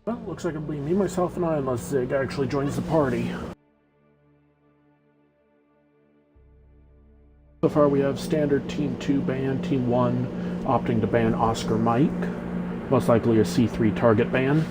Well, looks like it'll be me, myself, and I unless Zig actually joins the party. So far we have standard Team 2 ban, Team 1 opting to ban Oscar Mike, most likely a C3 target ban.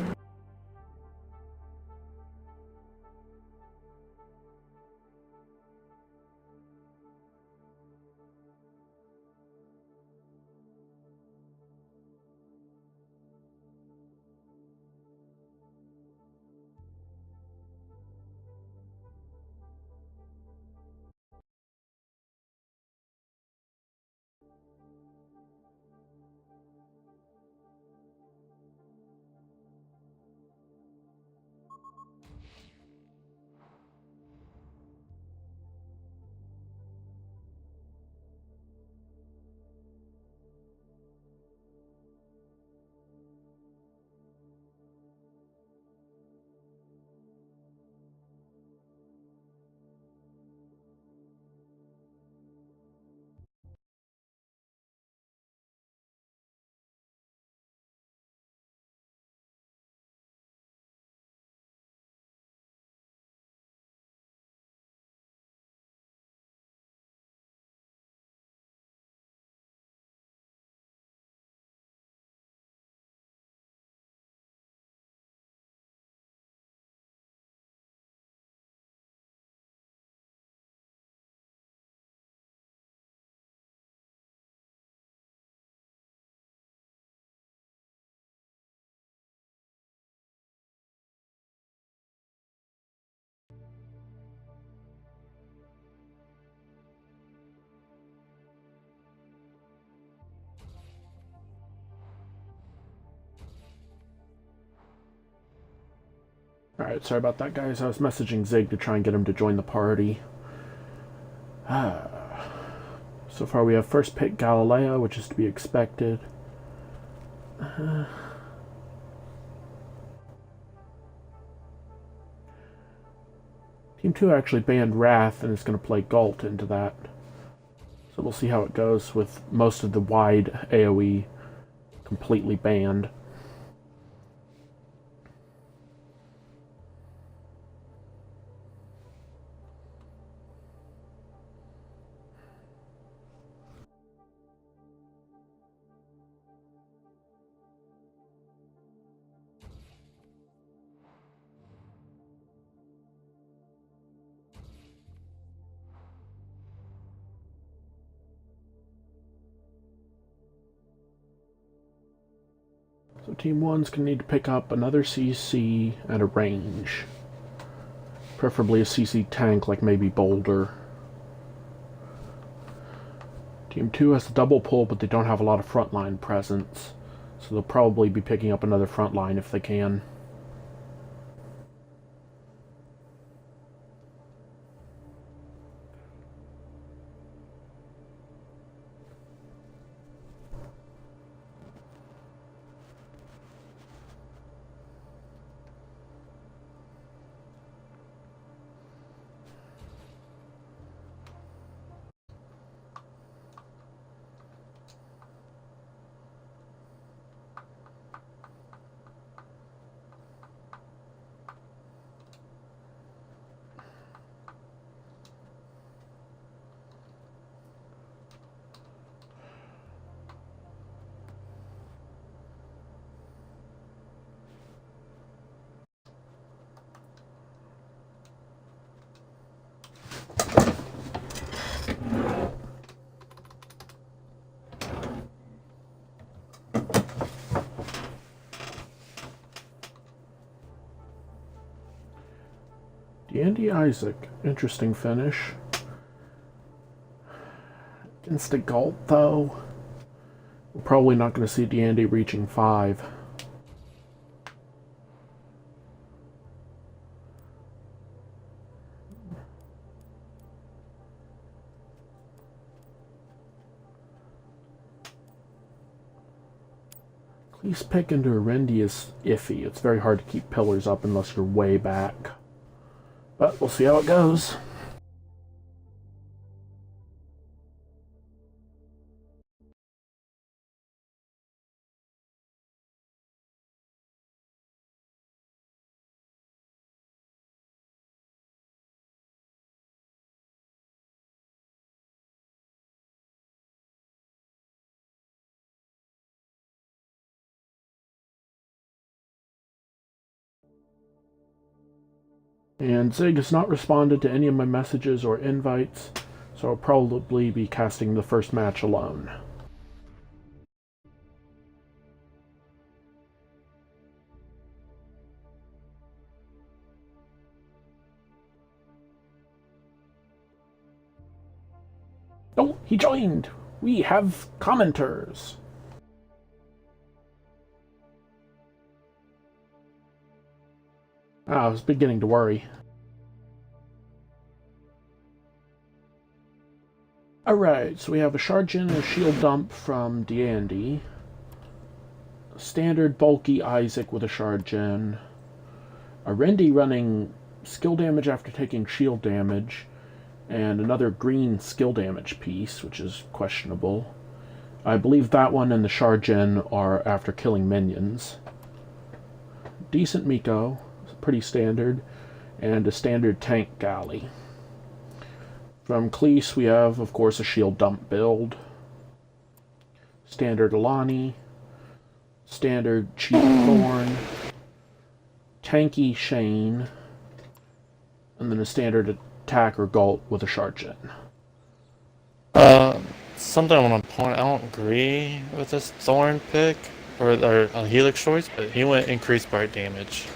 Alright, sorry about that, guys. I was messaging Zig to try and get him to join the party. So far we have first pick Galileo, which is to be expected. Team 2 actually banned Wrath and is going to play Galt into that. So we'll see how it goes with most of the wide AoE completely banned. So Team 1's going to need to pick up another CC and a range. Preferably a CC tank like maybe Boulder. Team 2 has a double pull, but they don't have a lot of frontline presence. So they'll probably be picking up another frontline if they can. Andy Isaac, interesting finish. Against a Galt, though, we're probably not going to see DeAndy reaching 5. Cleese pick into Arendi is iffy. It's very hard to keep pillars up unless you're way back. But we'll see how it goes. And Zig has not responded to any of my messages or invites, so I'll probably be casting the first match alone. Oh, he joined! We have commenters! I was beginning to worry. Alright, so we have a shard gen and a shield dump from D'Andy. Standard bulky Isaac with a shard gen. A Rendy running skill damage after taking shield damage. And another green skill damage piece, which is questionable. I believe that one and the shard gen are after killing minions. Decent Miko, pretty standard, and a standard tank galley. From Cleese we have, of course, a shield dump build. Standard Alani. Standard cheap Thorn. Tanky Shane. And then a standard attacker Galt with a shard gen. Something I want to point out, I don't agree with this Thorn pick, or Helix choice, but he went increased bite damage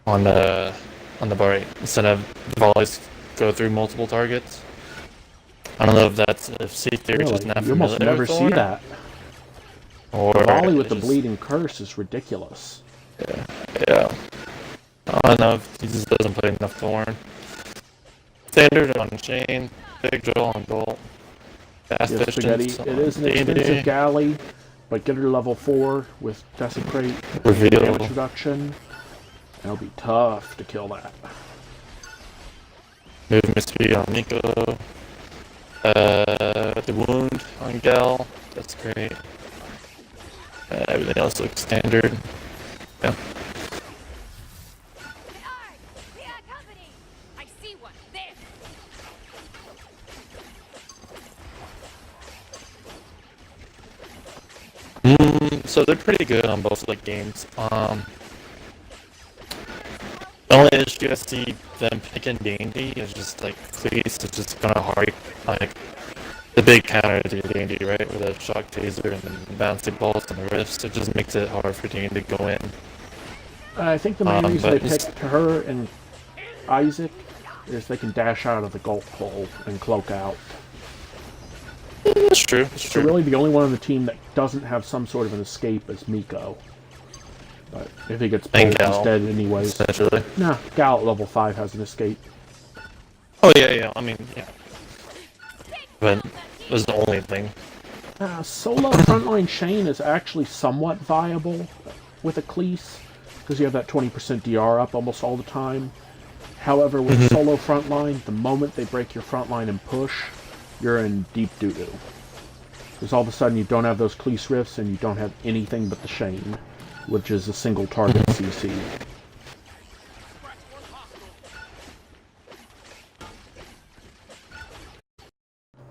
on the bite instead of volleys go through multiple targets. I don't know if that's if C-Theory Really? just not You almost familiar never with see Thorn, that. or The volley with the just, bleeding curse is ridiculous. yeah. I don't know if he just doesn't play enough Thorn. Standard on Shane, Big Joel on Gold. Fast Yes, Spaghetti. It is an expensive galley, but get her level 4 with Desecrate Reveal. damage reduction. It'll be tough to kill that. Movement speed on Nico. The wound on Gal. That's great. Everything else looks standard. Yeah. So they're pretty good on both like games. The only issue I see them picking Dandy is just like Cleese is just gonna hard like the big counter to Dandy, right? With a shock taser and the bouncy balls and the rifts. It just makes it hard for Dandy to go in. I think the main reason they picked her and Isaac is they can dash out of the Gulp hole and cloak out. That's true. That's so true. Really the only one on the team that doesn't have some sort of an escape is Miko. But if he gets pulled, he's dead anyways. Essentially. Nah, Gal at level 5 has an escape. Oh yeah. I mean, yeah. But that's the only thing. Solo frontline Shane is actually somewhat viable with a Cleese, because you have that 20% DR up almost all the time. However, with solo frontline, the moment they break your frontline and push, you're in deep doo-doo. Because all of a sudden you don't have those Cleese rifts and you don't have anything but the Shane, which is a single target CC.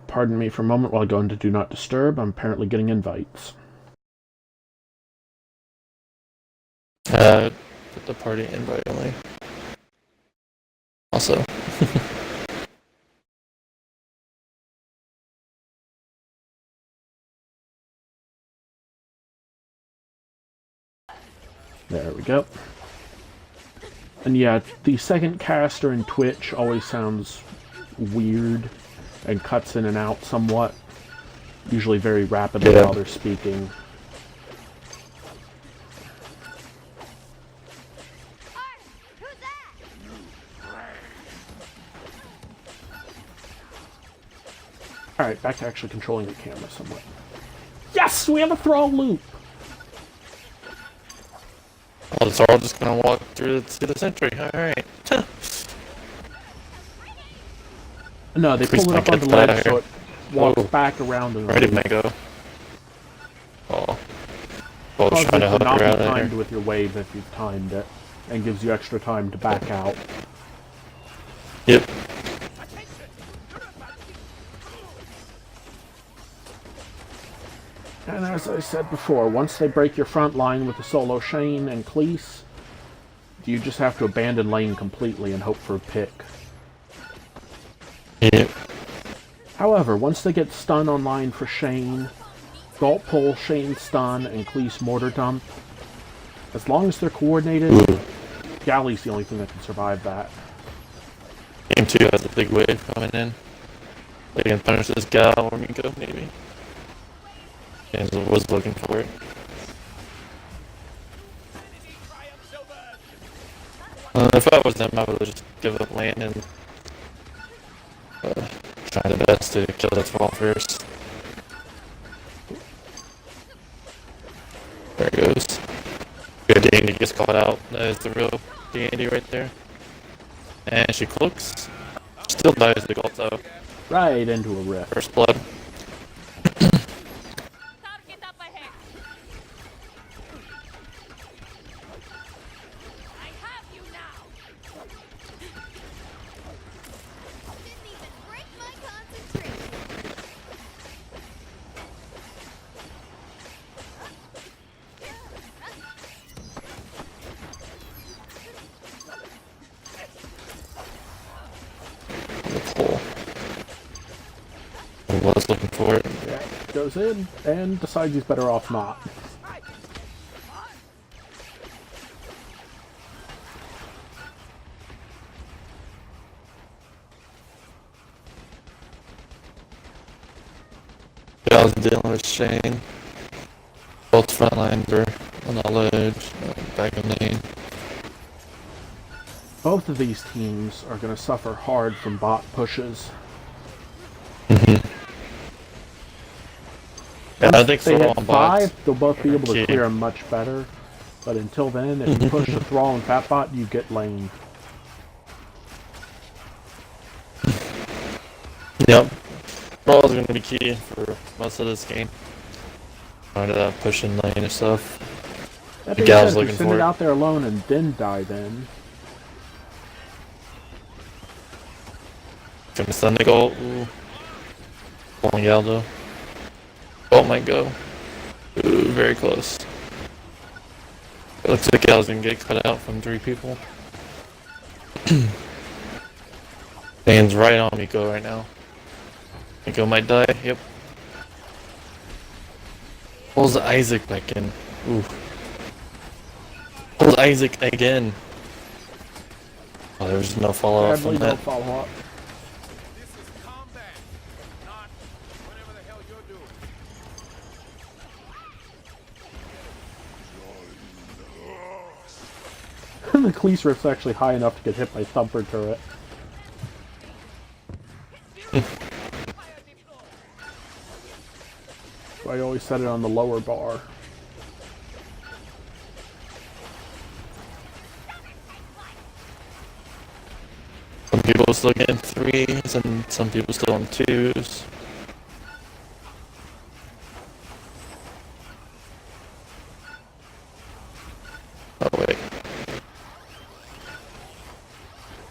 Pardon me for a moment while I go into Do Not Disturb. I'm apparently getting invites. Put the party invite only. Also. There we go. And yeah, the second caster in Twitch always sounds weird and cuts in and out somewhat. Usually very rapidly while they're speaking. Alright, back to actually controlling the camera somewhat. Yes! We have a thrall loop! Well, it's all just gonna walk through to the sentry. Alright. No, they pull it up on the ledge so it walks back around and where did Mango? Oh. Well, causes trying to it hook to not be around timed there. with your wave if you've timed it, and gives you extra time to back out. Yep. And as I said before, once they break your front line with the solo Shane and Cleese, you just have to abandon lane completely and hope for a pick. Yep. However, once they get stun online for Shane, Galt pull, Shane stun, and Cleese mortar dump, as long as they're coordinated, Galley's the only thing that can survive that. Game 2 has a big wave coming in. They can punish this Gal or Miko, maybe. And was looking for it. If I was them, I would just give up lane and try the best to kill that fall first. There it goes. Good, D&D gets caught out. That is the real D&D right there. And she cloaks. Still dies the Galt though. Right into a rift. First blood. Target up ahead. I have you now. Didn't even break my concentration. I was looking for it. Yeah, goes in and decides he's better off not. Yeah, I was dealing with Shane. Both front lines were on the ledge, back in lane. Both of these teams are going to suffer hard from bot pushes. Yeah, I think They so hit on 5, bots. they'll both be able to Key. clear them much better. But until then, if you push the Thrall and Fat Bot, you get lane. Yep. Brawl is going to be key for most of this game. Trying to push in lane and stuff. That The being gal's said, if you looking send for it it. out there alone and then dive in, Gonna stun the goal. Ooh. Pulling Gal though. Oh might go. Ooh, very close. It looks like Gal's gonna get cut out from 3 people. Dan's right on Miko right now. Miko might die, yep. Pulls Isaac back in. Ooh. Pulls Isaac again. Oh, there's no follow up sadly from no that. follow-up. This is combat, not whatever the hell you're doing. The Cleese Rift's actually high enough to get hit by Thumper Turret. So I always set it on the lower bar. Some people still getting 3s and some people still on 2s. Oh wait.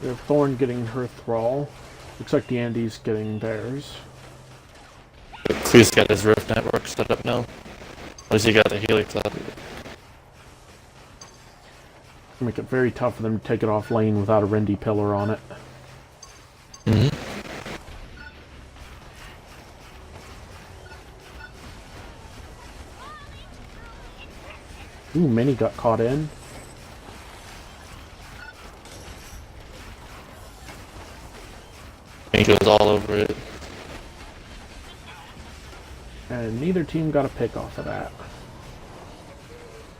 We have Thorn getting her Thrall. Looks like D'Andy's getting theirs. Cleese got his Rift network set up now. At least he got the Helix up. Make it very tough for them to take it off lane without a Rendy pillar on it. Ooh, Minnie got caught in. He goes all over it. And neither team got a pick off of that.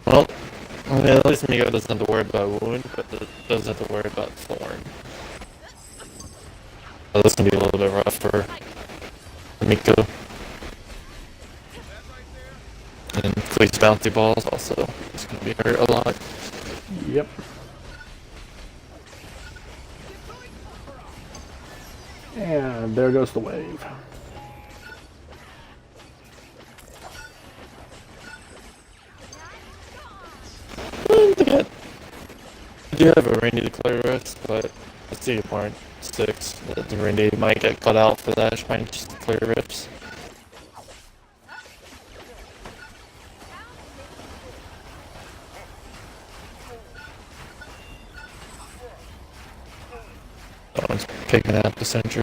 Well, I mean, at least Miko doesn't have to worry about Wound, but does have to worry about Thorn. So this can be a little bit rough for Miko. And Cleese bouncy balls also. It's gonna be hurt a lot. Yep. And there goes the wave. I do have a Randy to clear rest, but I see your point. 6. The Randy might get cut out for that, trying just to clear rips. picking up the sentry.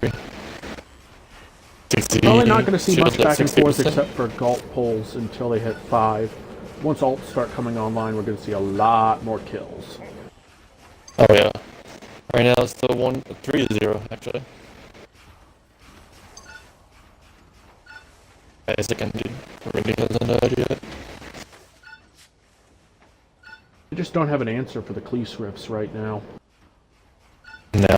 60, Probably not going to see shield much at back and forth 60%. except for gulp pulls until they hit 5. Once ults start coming online, we're going to see a lot more kills. Oh yeah. Right now it's still 3-0 actually. Isaac and Randy hasn't died yet. I just don't have an answer for the Cleese riffs right now. No.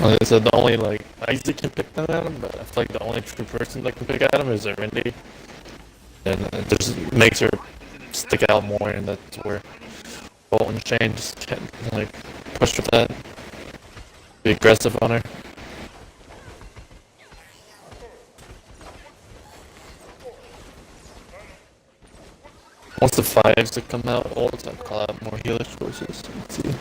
Like I said, the only like Isaac can pick them at him, but I feel like the only true person that can pick at him is Randy. And it just makes her stick out more, and that's where Bolt and Shane just can't like push with that. Be aggressive on her. Once the 5s that come out, all the time call out more healer choices. Let's see.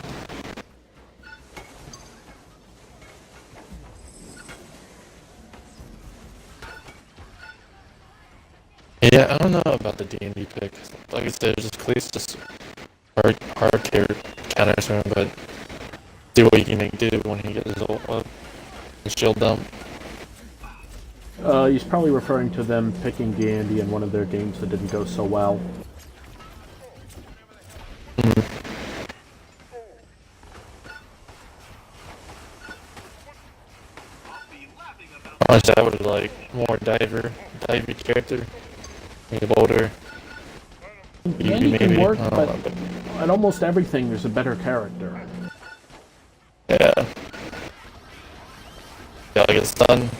Yeah, I don't know about the D&D pick. Like I said, just Cleese just hard tier counters him, but see what he can make do when he gets his ult up. His shield dump. He's probably referring to them picking Gandhi in one of their games that didn't go so well. Honestly, I would like more divey character. Maybe bolder. Gandhi can work, I don't but know, but at almost everything there's a better character. yeah. Yeah, I get stunned.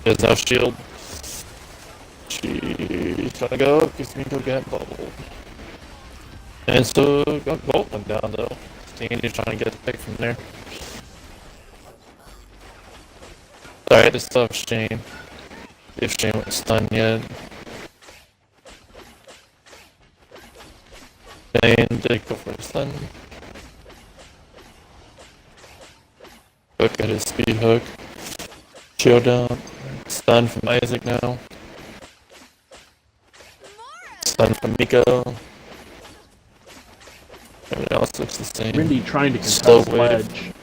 He has no shield. She's gonna go, gives me to get bubble. And so, got Bolt went down though. Dandy's trying to get the pick from there. Alright, this stuff Shane. If Shane wasn't stunned yet. Shane did go for the stun. Hook at his speed hook. Shield down. Stun from Isaac now. Stun from Miko. Everything else looks the same. Rindy trying to Slow contest wave.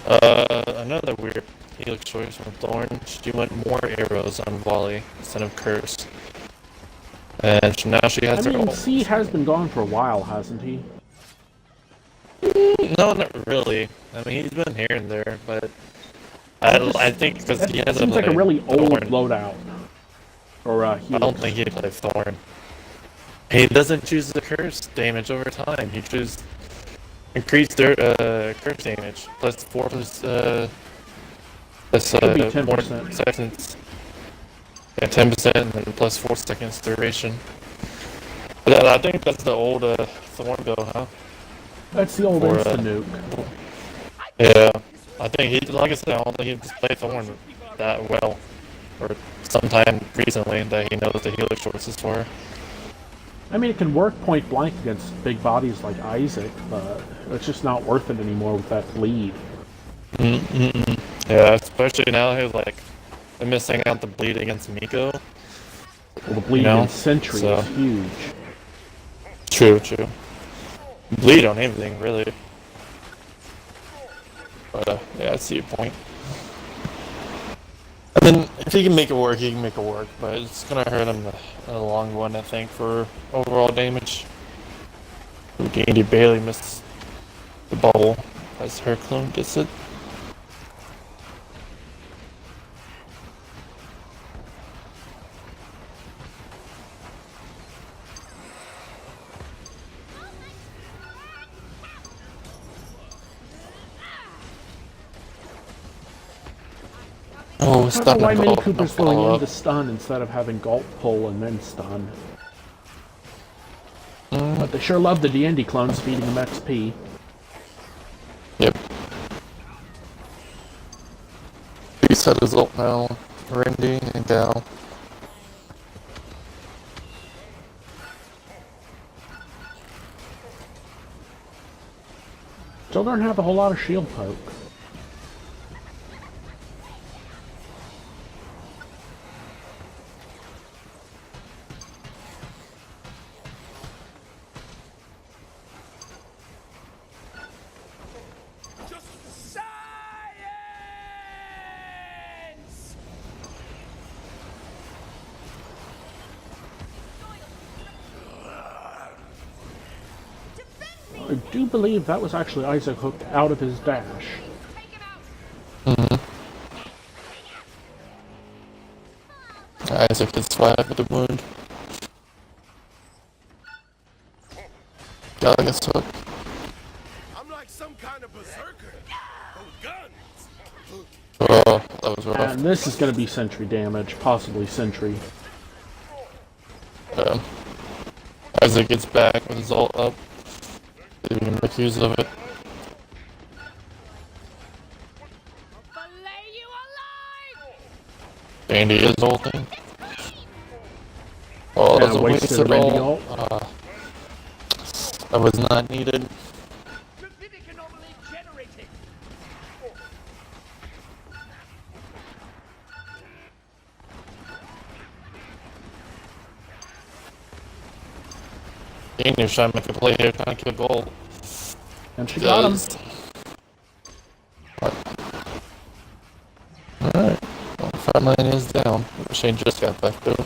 ledge. Another weird Helix choice from Thorn. She went more arrows on volley instead of curse. And now she has I her mean, ult. C has been gone for a while, hasn't he? No, not really. I mean, he's been here and there, but I think because he It hasn't seems like a played really old Thorn. loadout. Or I Helix. don't think he played Thorn. He doesn't choose the curse damage over time. He chooses increase their curse damage plus 4 plus Could be more 10%. seconds. Yeah, 10% and then plus 4 seconds duration. But I think that's the old Thorn build, huh? That's the old Or, insta-nuke. Yeah, I think he, like I said, I don't think he just played Thorn that well, or sometime recently that he knows the healer choices for. I mean, it can work point blank against big bodies like Isaac, but it's just not worth it anymore with that bleed. Yeah, especially now he's like they're missing out the bleed against Miko. Well, the bleed know, in Sentry so- is huge. True. Bleed on anything, really. But yeah, I see your point. And then if he can make it work, he can make it work. But it's gonna hurt him in the long run, I think, for overall damage. Dandy barely missed the bubble as her clone gets it. Oh, I stun don't know why and Mini Gulp, no Cooper's going follow-up. into stun instead of having Gulp pull and then stun. But they sure love the D&D clones feeding them XP. Yep. Reset his ult now. Randy and Gal. Still don't have a whole lot of shield poke. I do believe that was actually Isaac hooked out of his dash. Isaac gets slapped with a wound. Got gets hooked. I'm like some kind of berserker. With guns. Oh, that was rough. And this is going to be sentry damage, possibly sentry. Isaac gets back with his ult up. See if we can make use of it. Fillet you alive! Andy is ulting. Oh, that's a wasted Randy ult. ult. That was not needed. Andy's trying to make a play here, trying to kill gold. And she got him. Alright. Well, front line is down. Shane just got back though.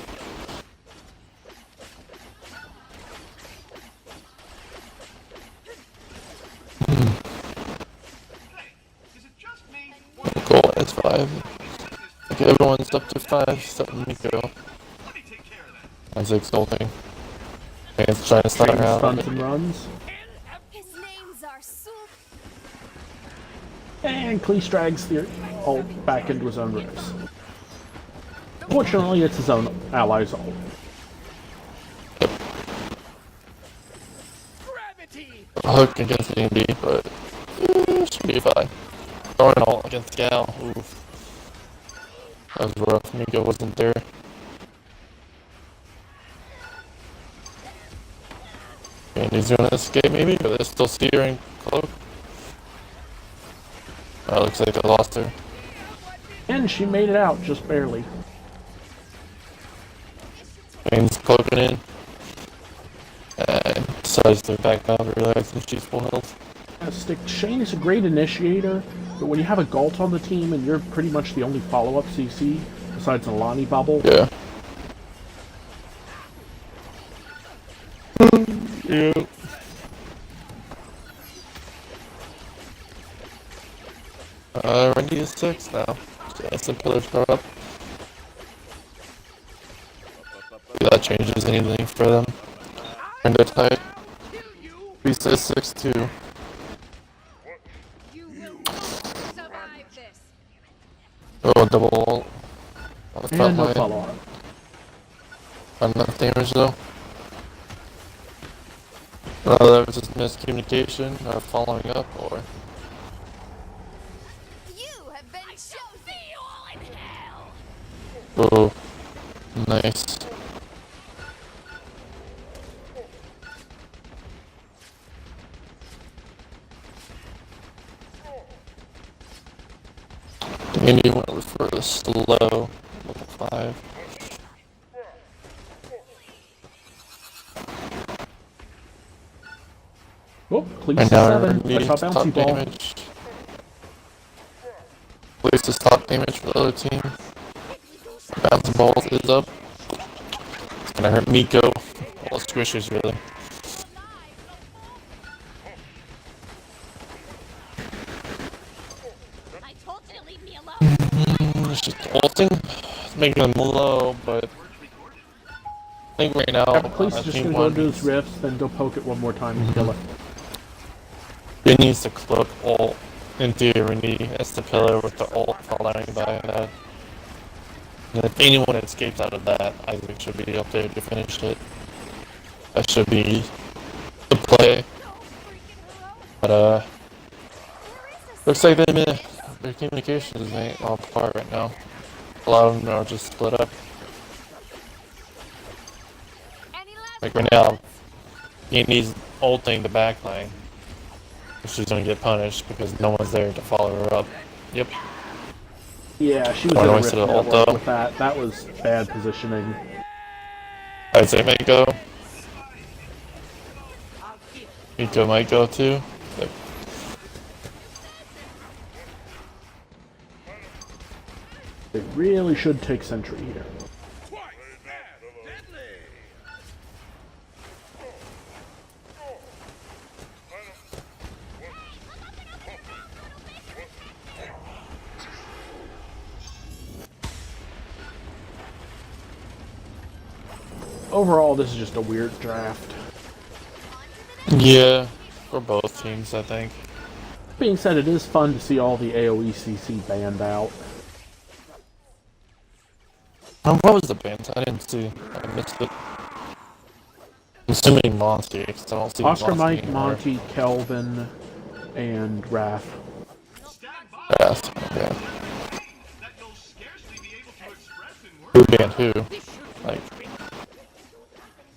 Gold is 5. Okay, everyone's up to 5 except Nico. Isaac's ulting. He's trying to start Shane out. stuns and runs. His names are Sul. And Cleese drags the ult back into his own ribs. Fortunately, it's his own ally's ult. Hook against D&D, but should be fine. Thorn ult against Gal. Oof. That was rough. Nico wasn't there. Andy's gonna escape maybe, but they're still steering cloak. Oh, looks like I lost her. And she made it out, just barely. Shane's cloaking in. And decides to back out, realizing she's full health. Shane is a great initiator, but when you have a Galt on the team and you're pretty much the only follow-up CC, besides an Alani bubble, Yeah. Yep. Randy is 6 now. That's the pillars are up. If that changes anything for them. And they're tight. Beast is 6-2. You will not survive this. Oh, double ult. On the front and no line. follow-up. Not enough damage though. That was just miscommunication, or following up, or... You have been chosen. See you all in hell. Oh, nice. Andy went for the slow, level 5. Oh, Cleese And is now 7. Randy I saw top bouncy ball. damage. Place is top damage for the other team. Bounce ball is up. It's gonna hurt Miko. All the squishers really. I told you to leave me alone. It's just ulting. It's making them low, but I think right now Cleese is just team going to go one, into his rifts, then go poke it one more time and kill it. it needs to cloak ult. In theory, he has the pillar with the ult following by that. And if anyone escapes out of that, Isaac should be up there to finish it. That should be the play. But looks like their communications ain't all apart right now. A lot of them are just split up. Any last Like right now, he needs ulting the backline. She's gonna get punished because no one's there to follow her up. Yep. Yeah, she was Oh, in a no, rift instead of ult, network though. with that. That was bad positioning. I'd say Miko. Miko might go too. Like, They really should take Sentry here. Twice as deadly. Overall, this is just a weird draft. Yeah, for both teams, I think. Being said, it is fun to see all the AOECC banned out. What was the band? I didn't see. I missed it. I'm assuming Monty, because I don't see Oscar, Monty Mike, anymore. Monty, Kelvin, and Raph. Yes, okay. Who banned who? Like,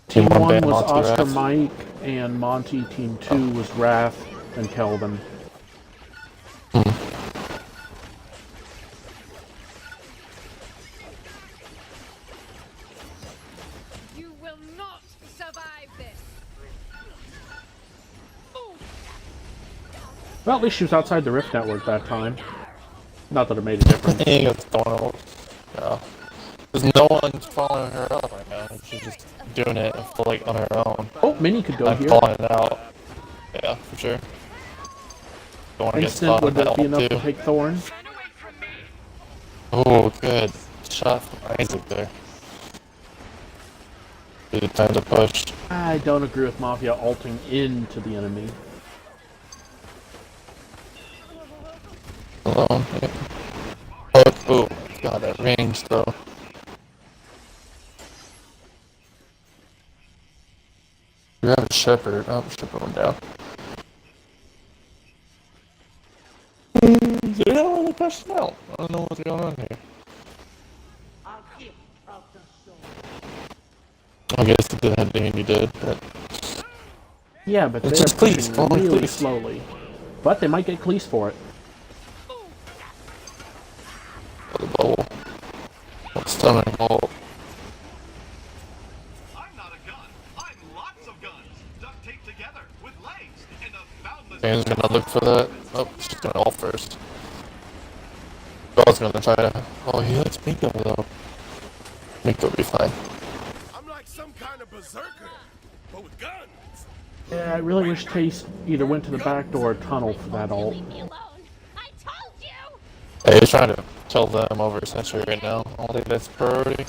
Team 1 banned was Monty, Oscar, Raph? Mike, and Monty. Team 2 was Raph and Kelvin. You will not survive this. Well, at least she was outside the Rift Network that time. Not that it made a difference. I think it's going on. Yeah. Because no one's following her up right now. She's just doing it like on her own. Oh, Minnie could go I'm here. calling it out. Yeah, for sure. Don't want to get Instant, spotted would by that be all enough too. to take Thorn? Oh, good shot from Isaac there. Be the time to push. I don't agree with Mafia ulting into the enemy. Alone. Yeah. Oh, god, that range though. You have a Shepherd. Oh, Shepherd went down. They're not really pushing out. I don't know what's going on here. I guess it did have the hand you did, but Yeah, but It's they're just Cleese, pushing follow really Cleese. slowly. But they might get Cleese for it. the bubble. What's stomach ult? I'm not a gun. I'm lots of guns. Duct taped together with legs and a boundless. Dan's gonna look for that. Oh, she's going ult first. Bell's gonna try to. Oh, he lets Miko though. Miko will be fine. I'm like some kind of berserker, but with guns. Yeah, I really wish Taste either went to the back door or tunnel for that ult. Leave me alone. I told you. Hey, he's trying to kill them over Century right now. I don't think that's priority.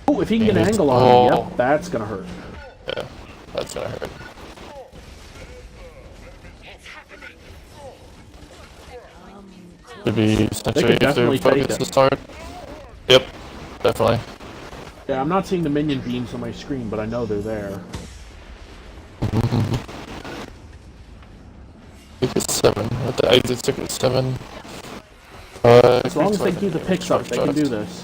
Oh, if he can get an Dan's- angle on him, oh. yep, that's gonna hurt. Yeah, that's gonna hurt. Could be Century if definitely they're take focused it. to start. Yep, definitely. Yeah, I'm not seeing the minion beams on my screen, but I know they're there. I think it's 7. With the exit stick it's 7. As long as they keep the picks up, they can do this.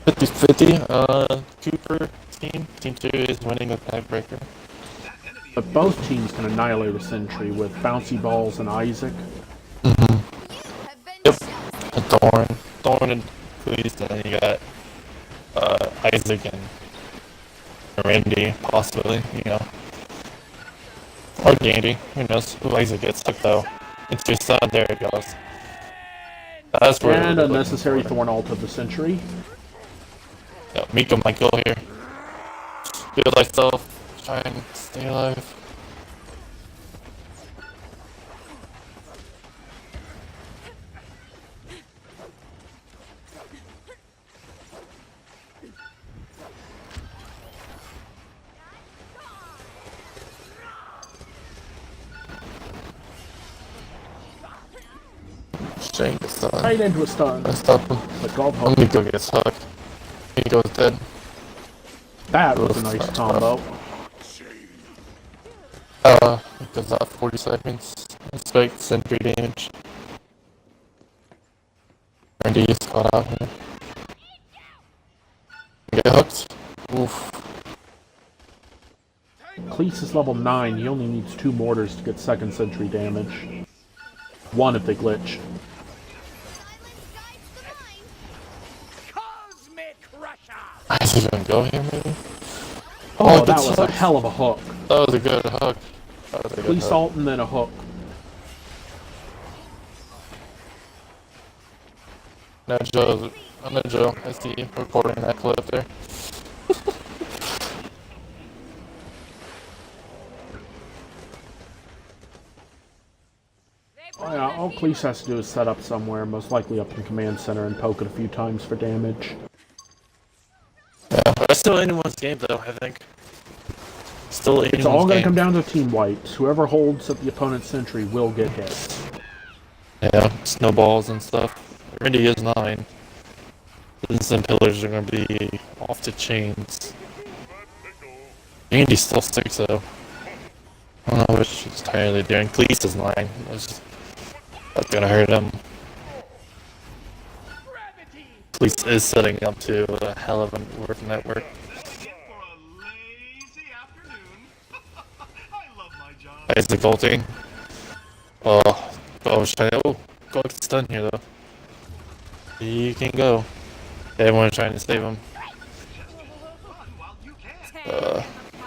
50-50. Cooper team 2 is winning with tiebreaker. But both teams can annihilate a sentry with bouncy balls and Isaac. You have been Yep. chosen. And Thorn and Please, and then you got Isaac and Randy, possibly, you know. Or Gandy, who knows who Isaac gets hooked though. It's your son, there it goes. That's where And we're a looking necessary for. Thorn ult of the sentry. Yeah, Miko might go here. Heal thyself. Try and stay alive. Shane gets stunned. Right into a stun. I stop him. But Gold Oh, Hope. Miko gets hooked. Miko's dead. That was a Oof, nice that's combo. Because that 40 seconds. Expect sentry damage. Randy is caught out here. Get hooked. Oof. Cleese is level 9. He only needs 2 mortars to get second sentry damage. 1 if they glitch. Cosmic Crusher. I was even go here maybe? Oh, good that was a stuff. hell of a hook. That was a good hook. That was a good Cleese hook. ult and then a hook. No, Joe. I know Joe. I see you recording that clip there. Oh, yeah, all Cleese has to do is set up somewhere, most likely up in command center, and poke it a few times for damage. That's still anyone's game, though, I think. Still anyone's It's all going to game. come down to team wipes. Whoever holds at the opponent's sentry will get hit. Yeah, snowballs and stuff. It really is 9. Instant pillars are going to be off the chains. Andy's still 6, though. I don't know what she's entirely doing. Cleese is 9. That's going to hurt him. Cleese is setting up to a hell of a work network. For a lazy afternoon. I love my job. Isaac ulting. Oh, go get stunned here, though. You can go. Everyone's trying to save him. Run while you can.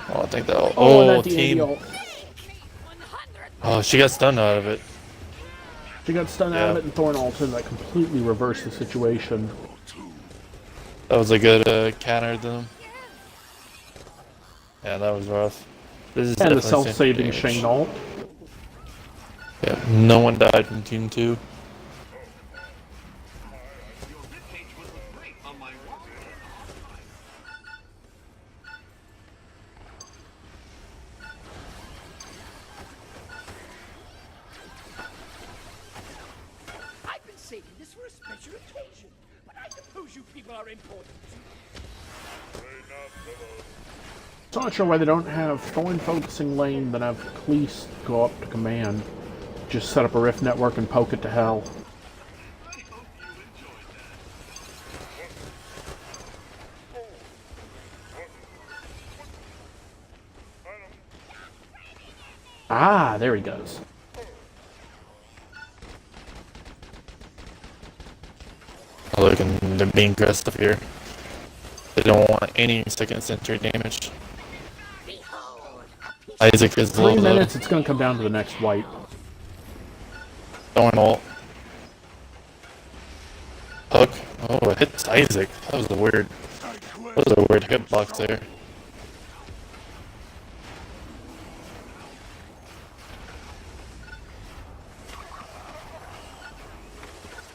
I don't think that'll. Oh, and Oh, at the team. end, 100. Oh, she got stunned out of it. she got stunned out of Yeah. it, and Thorn ulted that completely reversed the situation. That was a good counter to them. Yeah, that was rough. This is And the definitely self-saving damage. Shane ult. Yeah, no one died from Team 2. Your ribcage would look great on my wall. I've been saving this for a special occasion, but I suppose you people are important. So I'm not sure why they don't have Thorn focusing lane, then have Cleese go up to command. Just set up a rift network and poke it to hell. I hope you enjoyed that. Ah, there he goes. Oh, look, and they're being aggressive here. They don't want any second century damage. Isaac is 3 low. minutes, it's going to come down to the next wipe. Throwing ult. Hook. Oh, it hits Isaac. That was a weird hitbox there.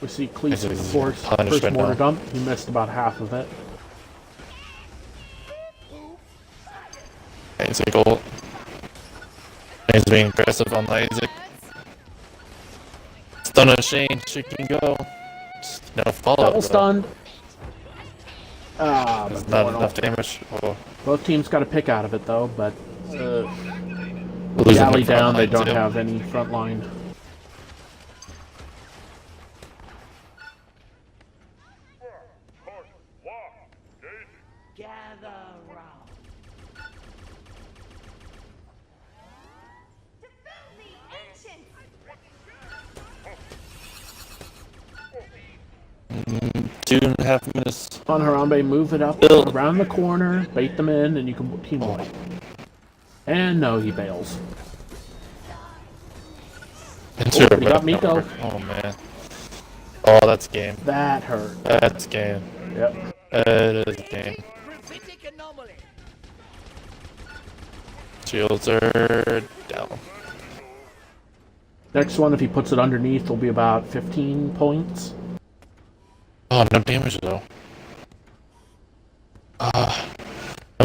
We see Cleese Isaac with the is first punished right mortar now. dump. He missed about half of it. Isaac ult. He's being aggressive on Isaac. Stun on Shane. She can go. Just no follow Double up. stunned. Ah, There's but not Thorn enough ult. damage. Oh, Both teams got a pick out of it though, but losing galley the front down, they line, don't too. have any front line. Gather round. Two and a half minutes. On Harambe, move it up Bill. around the corner, bait them in, and you can team wipe. And no, he bails. Into Oh, he got Miko. Oh man. Oh, that's game. That hurt. That's game. Yep. That is game. Gravitic anomaly. Shields are down. Next one, if he puts it underneath, will be about 15 points. Oh, no damage though. I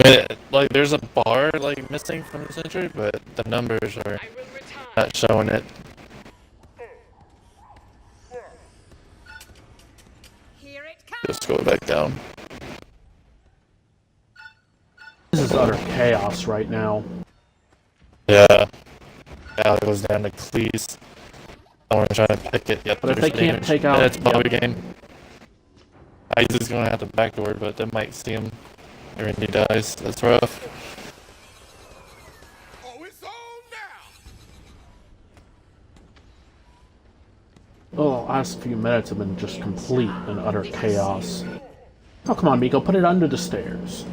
mean, like, there's a bar like missing from the century, but the numbers are not showing it. Here it comes. Just go back down. This is utter chaos right now. Yeah. Yeah, it goes down to Cleese. Someone trying to pick it. Yep. But if there's they can't damage. take out- That's probably yep. game. Isaac's gonna have to backdoor, but that might see him. When he dies. That's rough. Oh, it's on now! Oh, the last few minutes have been just complete and utter chaos. Oh, come on, Miko, put it under the stairs.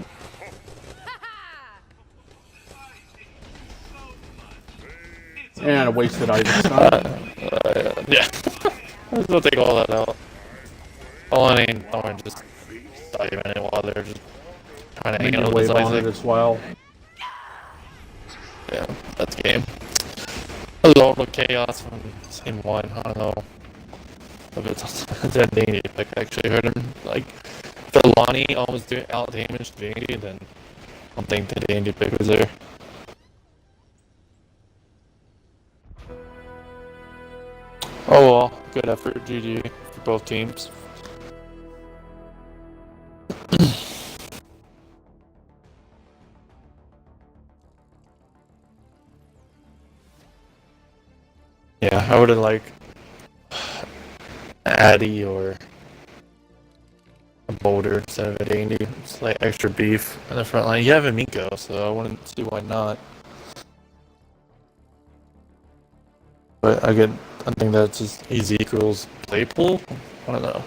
And a wasted item stun. Yeah. They'll take all that out. Oh, I mean, Thorn just dive in it while they're just trying to hang Minion out with wave this on it Isaac. as well. Yeah, that's game. That was all the chaos from Team 1. I don't know if it's that they need to pick actually hurt him. Like, If Lonnie almost out damaged Dandy, then I don't think the Dandy pick was there. Oh well, good effort, GG for both teams. Yeah, I would have liked Addy or a Boulder instead of a Dandy. It's like extra beef in the front line. You have a Miko, so I wouldn't see why not. But I think that's just Ezekiel's play pool. I don't know.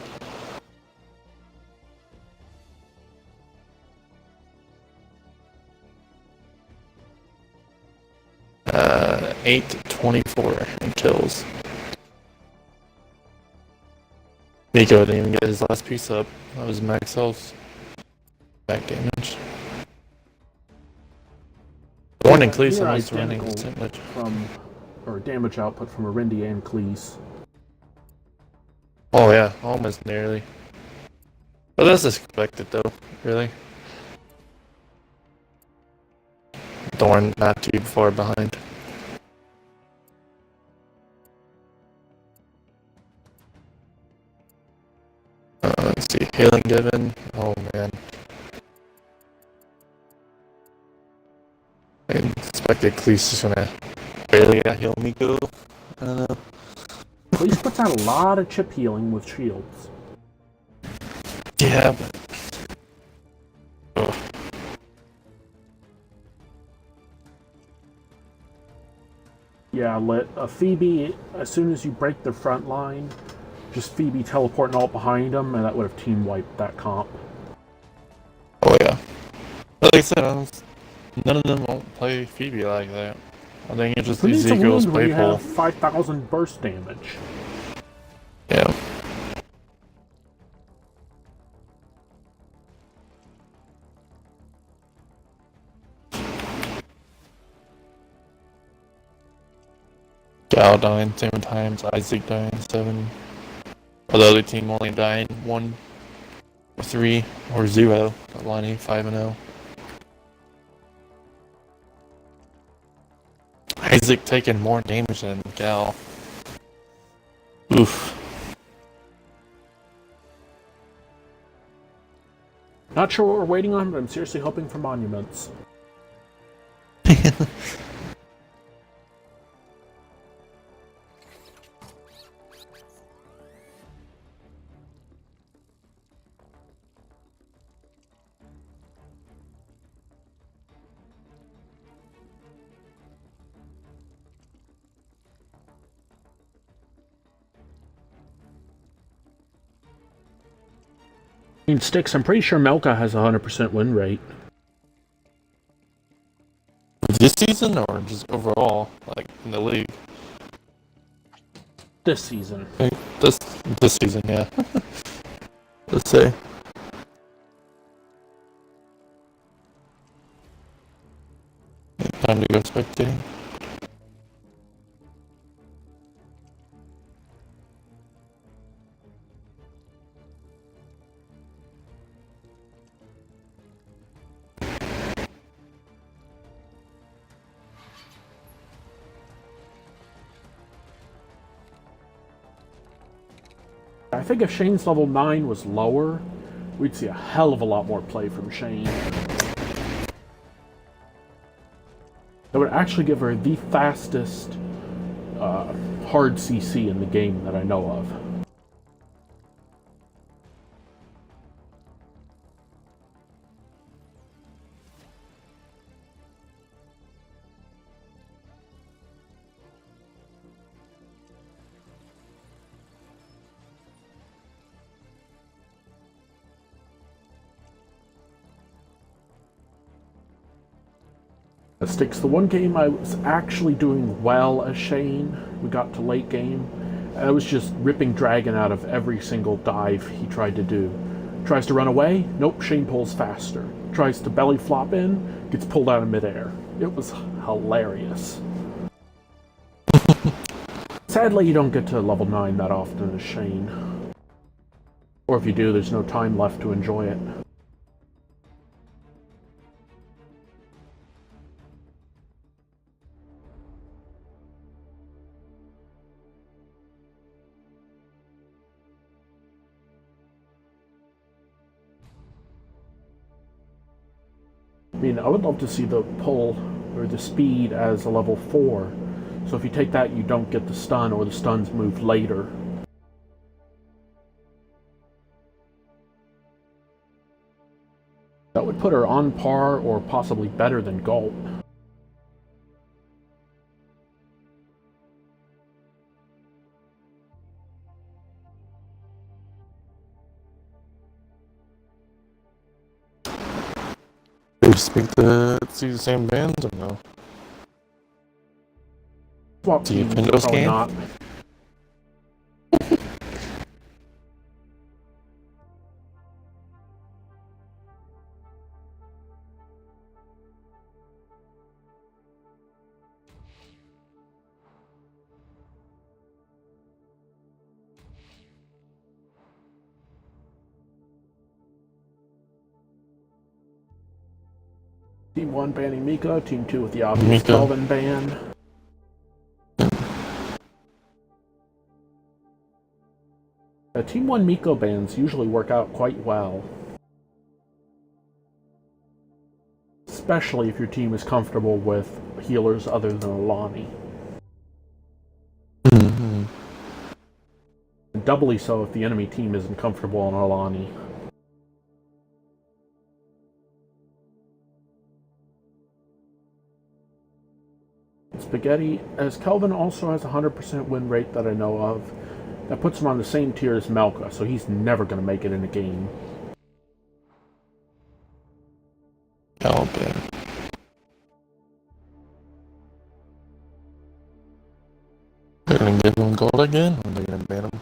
8-24 in kills. Miko didn't even get his last piece up. That was max health. Back damage. One and Cleese almost running the same much. Or damage output from Arendi and Cleese. Oh yeah, almost nearly. But that's expected though, really. Thorn not too far behind. Let's see, Healing Given. Oh man. I expected Cleese is gonna barely heal Miko. I don't know. Cleese puts out a lot of chip healing with shields. Yeah, but... Oh. Yeah, let a Phoebe, as soon as you break the front line, just Phoebe teleport and ult behind him, and that would have team wiped that comp. Oh yeah. Like I said, none of them won't play Phoebe like that. I think it's just Who needs a Ezekiel's wound when you play pool. have 5,000 burst damage? Yeah. Gal dying 7 times, Isaac dying 7. Or the other team only dying 1 or 3 or 0. Lonnie 5-0. Isaac taking more damage than Gal. Oof. Not sure what we're waiting on, but I'm seriously hoping for monuments. I mean, Sticks, I'm pretty sure Melka has a 100% win rate. This season or just overall, like in the league? This season. This season, yeah. Let's say. Time to go spectating. I think if Shane's level 9 was lower, we'd see a hell of a lot more play from Shane. That would actually give her the fastest hard CC in the game that I know of. Sticks, the one game I was actually doing well as Shane, we got to late game, and I was just ripping Dragon out of every single dive he tried to do. Tries to run away, nope, Shane pulls faster. Tries to belly flop in, gets pulled out of midair. It was hilarious. Sadly, you don't get to level 9 that often as Shane. Or if you do, there's no time left to enjoy it. I mean, I would love to see the pull or the speed as a level 4. So if you take that, you don't get the stun, or the stuns move later. That would put her on par or possibly better than Galt. Do you speak to see the same bands or no? Swap Do you teams, Windows probably game? not. Team 1 banning Miko, Team 2 with the obvious Miko. Kelvin ban. Team 1 Miko bans usually work out quite well. Especially if your team is comfortable with healers other than Alani. Mm-hmm. And doubly so if the enemy team isn't comfortable on Alani. Spaghetti, as Kelvin also has a 100% win rate that I know of, that puts him on the same tier as Melka, so he's never going to make it in a game. Oh, man. They're gonna give him gold again, or they're gonna ban him?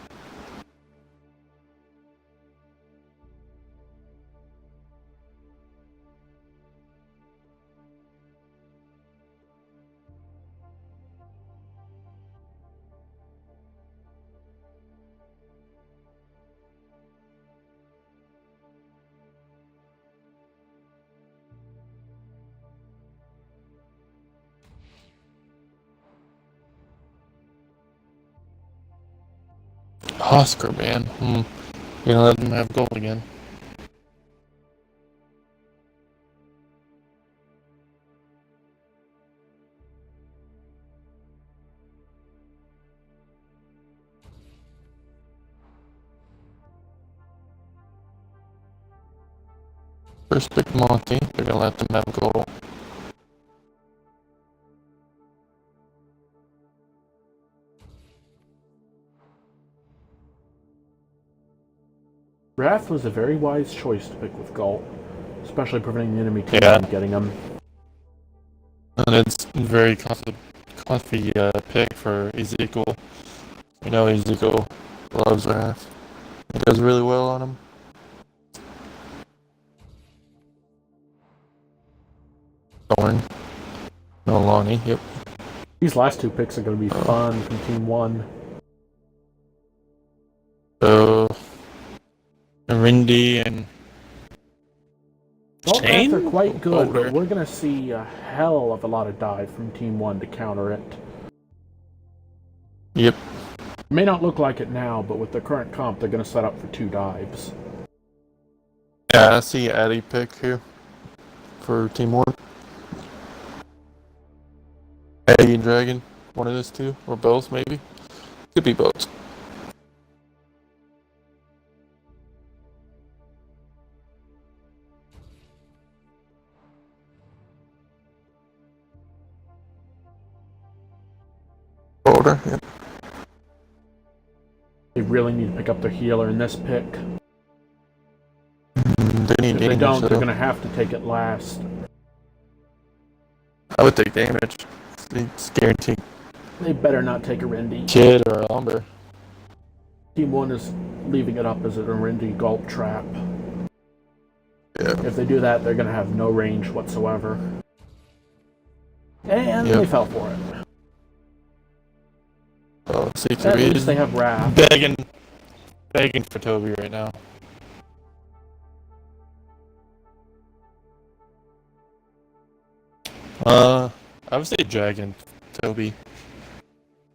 Oscar ban. You're gonna let them have gold again. First pick Monty, they're gonna let them have gold. Wrath was a very wise choice to pick with Galt, especially preventing the enemy team Yeah. from getting him. And it's a very comfy pick for Ezekiel. You know Ezekiel loves Wrath. He does really well on him. Thorn. No Lonnie, yep. These last two picks are going to be fun from Team 1. So, Rindy and Galt Wrath Shane? are quite good, Older. but we're going to see a hell of a lot of dive from Team 1 to counter it. Yep. It may not look like it now, but with the current comp, they're going to set up for 2 dives. Yeah, I see Addy pick here for Team 1. Addy and Dragon, one of those two, or both maybe. Could be both. Older, yeah. They really need to pick up their healer in this pick. They need If they damage, don't, they're though. going to have to take it last. I would take damage. It's guaranteed. They better not take a Rindy. Kid or a Lumber. Team 1 is leaving it up as a Rindy Galt trap. Yeah. If they do that, they're going to have no range whatsoever. And Yep. they fell for it. Oh, At least they C3 have Wrath. begging. begging for Toby right now. I would say Dragon Toby.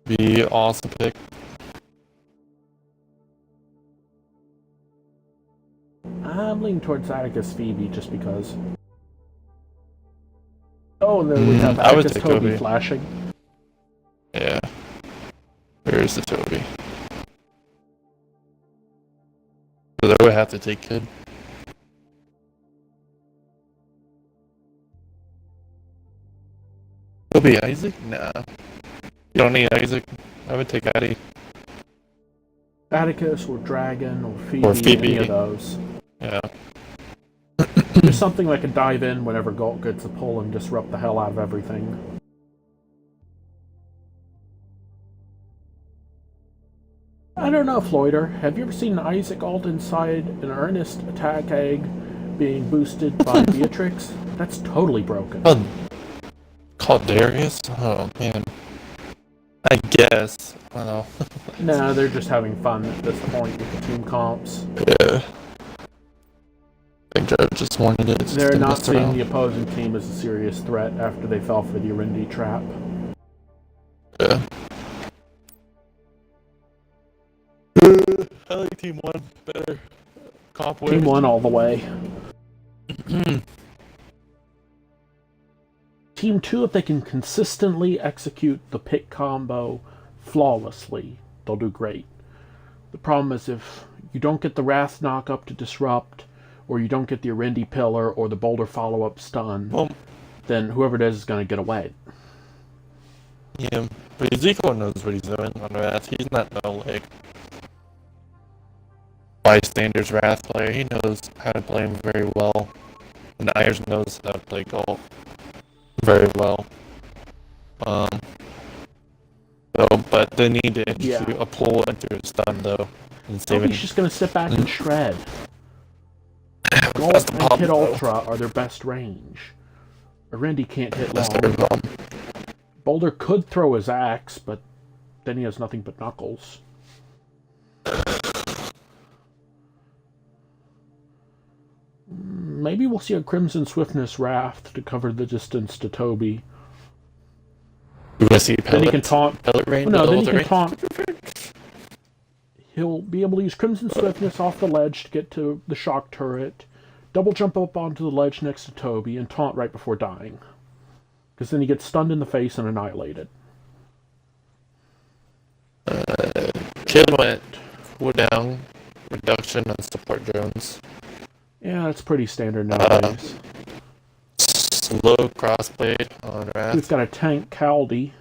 Be an awesome pick. I'm leaning towards Atticus Phoebe just because. Oh, and then we have I would Atticus take Toby Toby. flashing. Yeah. Where's the Toby? But I would have to take Kid. Toby Isaac? Nah. You don't need Isaac. I would take Addy. Atticus or Dragon or Phoebe, Or Phoebe. any of those. Yeah. Just something that can dive in whenever Galt gets a pull and disrupt the hell out of everything. I don't know, Floyder. Have you ever seen Isaac Alt inside an Earnest attack egg being boosted by Beatrix? That's totally broken. Oh, called Darius? Oh, man. I guess. I don't know. Nah, they're just having fun at this point with the team comps. Yeah. I think Joe just wanted it. They're to not mess seeing around. the opposing team as a serious threat after they fell for the Arendi trap. Yeah. I like Team 1 better. Comp win. Team 1 all the way. Team 2, if they can consistently execute the pick combo flawlessly, they'll do great. The problem is if you don't get the Wrath knock up to disrupt, or you don't get the Arendi pillar or the Boulder follow-up stun, Well, then whoever it is going to get away. yeah. But Ezekiel knows what he's doing on Wrath. He's not no, like, bystanders Wrath player. He knows how to play him very well. And Ayers knows how to play Gold very well. But they need to execute a pull into a stun though. And save He's it. just going to sit back and shred. That's Galt the and problem, Kid though. Ultra are their best range. Arendi can't hit That's long. their problem. Boulder could throw his axe, but then he has nothing but knuckles. Maybe we'll see a Crimson Swiftness Raft to cover the distance to Toby. You want to see Then he can pellet? taunt. Pellet range? No, then he Pellet can range? taunt. He'll be able to use Crimson Swiftness off the ledge to get to the shock turret, double jump up onto the ledge next to Toby, and taunt right before dying. Because then he gets stunned in the face and annihilated. Kid went cooldown reduction on support drones. Yeah, that's pretty standard nowadays. Slow crossblade on We've Wrath. got a tank, Caldi.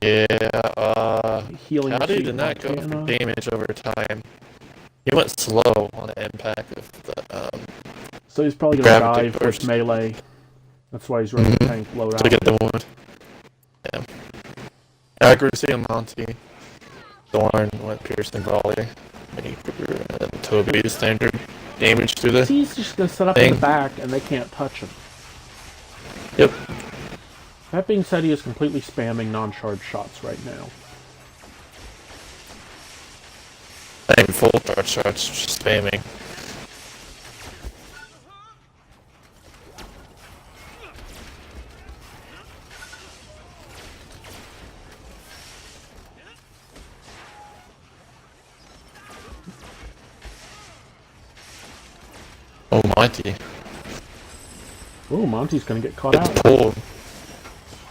Yeah, Healing Howdy suit did not go for Montana. damage over time. He went slow on the impact of the, So he's probably going to Gravitate dive with first. melee. That's why he's running tank loadout. to get the wound. Yeah. Accuracy on Monty. Thorn went piercing volley. And Toby standard damage through the. He's just going to set up in thing. the back and they can't touch him. Yep. That being said, he is completely spamming non-charge shots right now. Not even full charge shots, just spamming. Oh, Monty. Ooh, Monty's going to get caught Get out. pulled.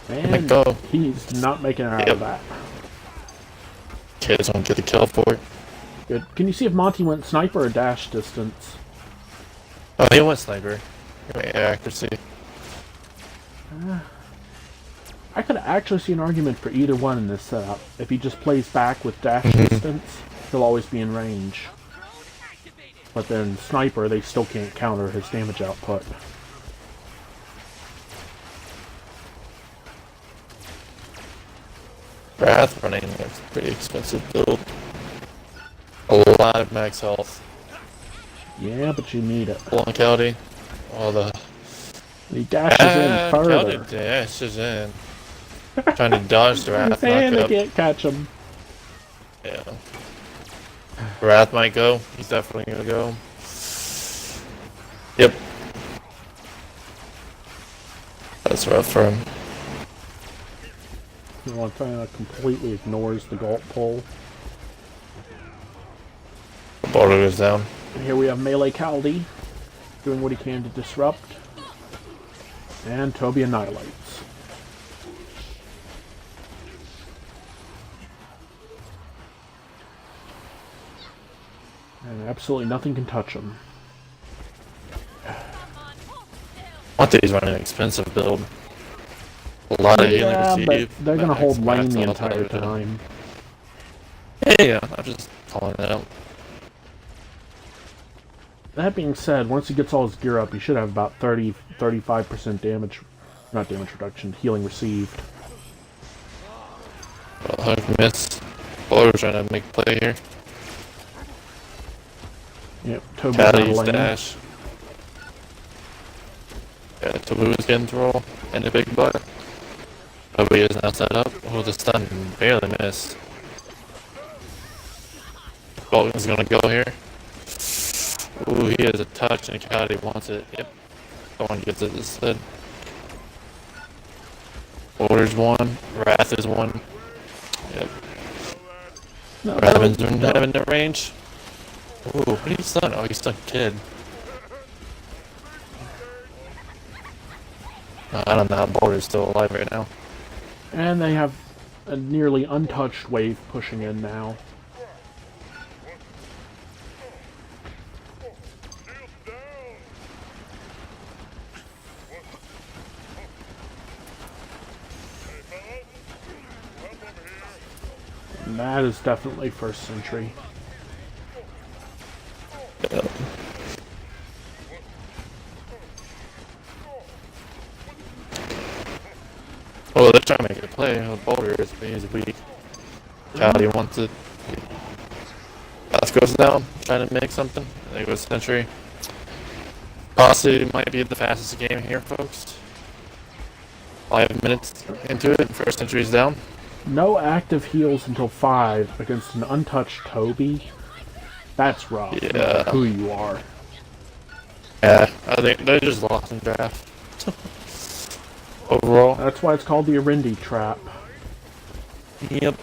And go. he's not making it out Yep. of that. Kids don't get the kill for it. Good. Can you see if Monty went sniper or dash distance? Oh, he went sniper. He went accuracy. I could actually see an argument for either one in this setup. If he just plays back with dash distance, he'll always be in range. But then sniper, they still can't counter his damage output. Wrath running a pretty expensive build. A lot of max health. Yeah, but you need it. Blancality. All the. He dashes in further. Caldy dashes in. Trying to dodge the Wrath And they knockup. can't catch him. Yeah. Wrath might go. He's definitely gonna go. Yep. That's rough for him. You know, completely ignores the Galt pull. The border goes down. And here we have Melee Caldi doing what he can to disrupt. And Toby annihilates. And absolutely nothing can touch him. Monte's running an expensive build. A lot of healing Yeah, but received. they're gonna hold lane the X-Max, entire all that. time. Yeah, I'm just calling that out. That being said, once he gets all his gear up, he should have about 35% damage, not damage reduction, healing received. Hug miss. Bowler's trying to make a play here. Yep, Toby's out of Caddy's lane. dash. Yeah, Toby's getting to roll. And a big butt. Toby is now set up. Oh, the stun barely missed. Bolton's gonna go here. Ooh, he has a touch and Caddy wants it. Yep. Someone gets it instead. Bowler's one. Wrath is one. Yep. No, Raven's no, in no. having the range. Ooh, what did he stun? Oh, he stunned Kid. I don't know how Boulder's still alive right now. And they have a nearly untouched wave pushing in now. And that is definitely first century. Yep. Oh, they're trying to make a play. Boulder is he's weak. Caddy wants it. Path goes down, trying to make something. There goes Century. Posse might be the fastest game here, folks. 5 minutes into it, first Century's down. No active heals until 5 against an untouched Toby. That's rough. No Yeah. matter who you are. Yeah, I think they just lost in draft. Overall. That's why it's called the Arendi trap. Yep.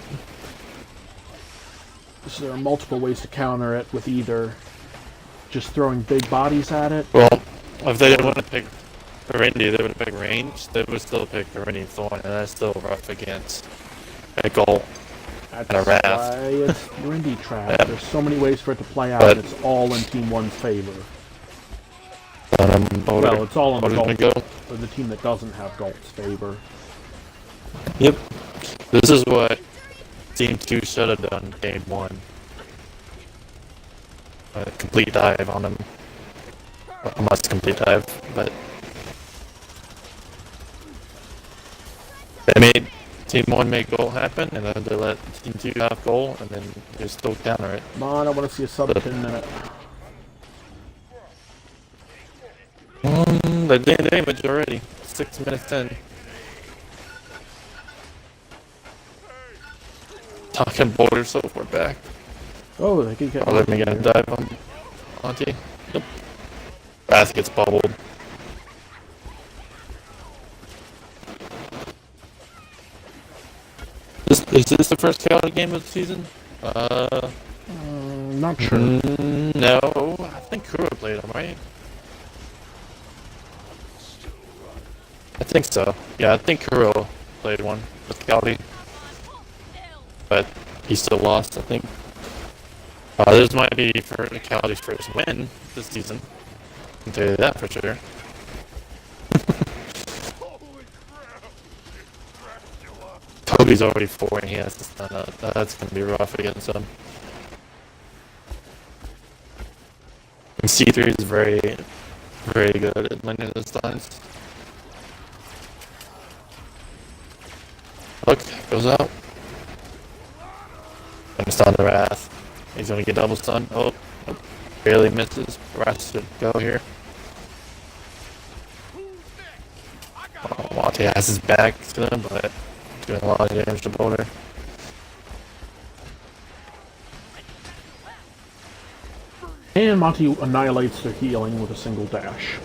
So there are multiple ways to counter it with either just throwing big bodies at it. Well, if they didn't want to pick Arendi, they would have picked range. They would still pick Arendi Thorn, and that's still rough against a goal. That's And a Wrath. why it's the Arendi trap. Yep. There's so many ways for it to play out, But- and it's all in Team 1's favor. Boulder. Well, it's all in Boulder's gonna Galt, go. for the team that doesn't have Galt's favor. Yep. This is what Team 2 should have done game 1. A complete dive on him. A must complete dive, but they made Team 1 make goal happen, and then they let Team 2 have goal, and then they still counter it. Come on, I want to see a sub 10 minute. They're doing damage already. 6 minutes in. Talking Boulder so far back. Oh, they could get. Oh, let me get a dive on Auntie. Yep. Wrath gets bubbled. Is this the first chaotic game of the season? Not sure. No. I think Kuro played him, right? I think so. Yeah, I think Kuro played one with Caldi. But he still lost, I think. This might be for Caldi's first win this season. I can tell you that for sure. Toby's already 4 and he has to stun up. That's gonna be rough against him. And C3 is very, very good at landing those stuns. Look, goes out. Gonna stun the Wrath. He's gonna get double stun. Oh, barely misses. Wrath should go here. Oh, Monte has his back to him, but doing a lot of damage to Boulder. And Monty annihilates their healing with a single dash.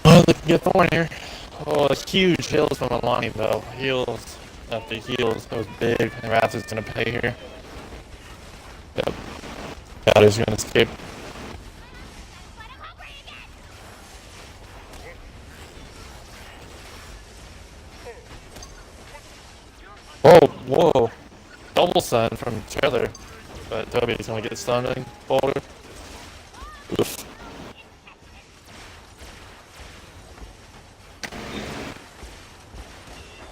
Oh, they can get Thorn here. Oh, it's huge heals from Alani though. Heals after heals. That was big. And Wrath is gonna pay here. Yep. God is gonna escape. Whoa, whoa. Double stun from Trailer. But Toby's gonna get stunned in Boulder. Oof.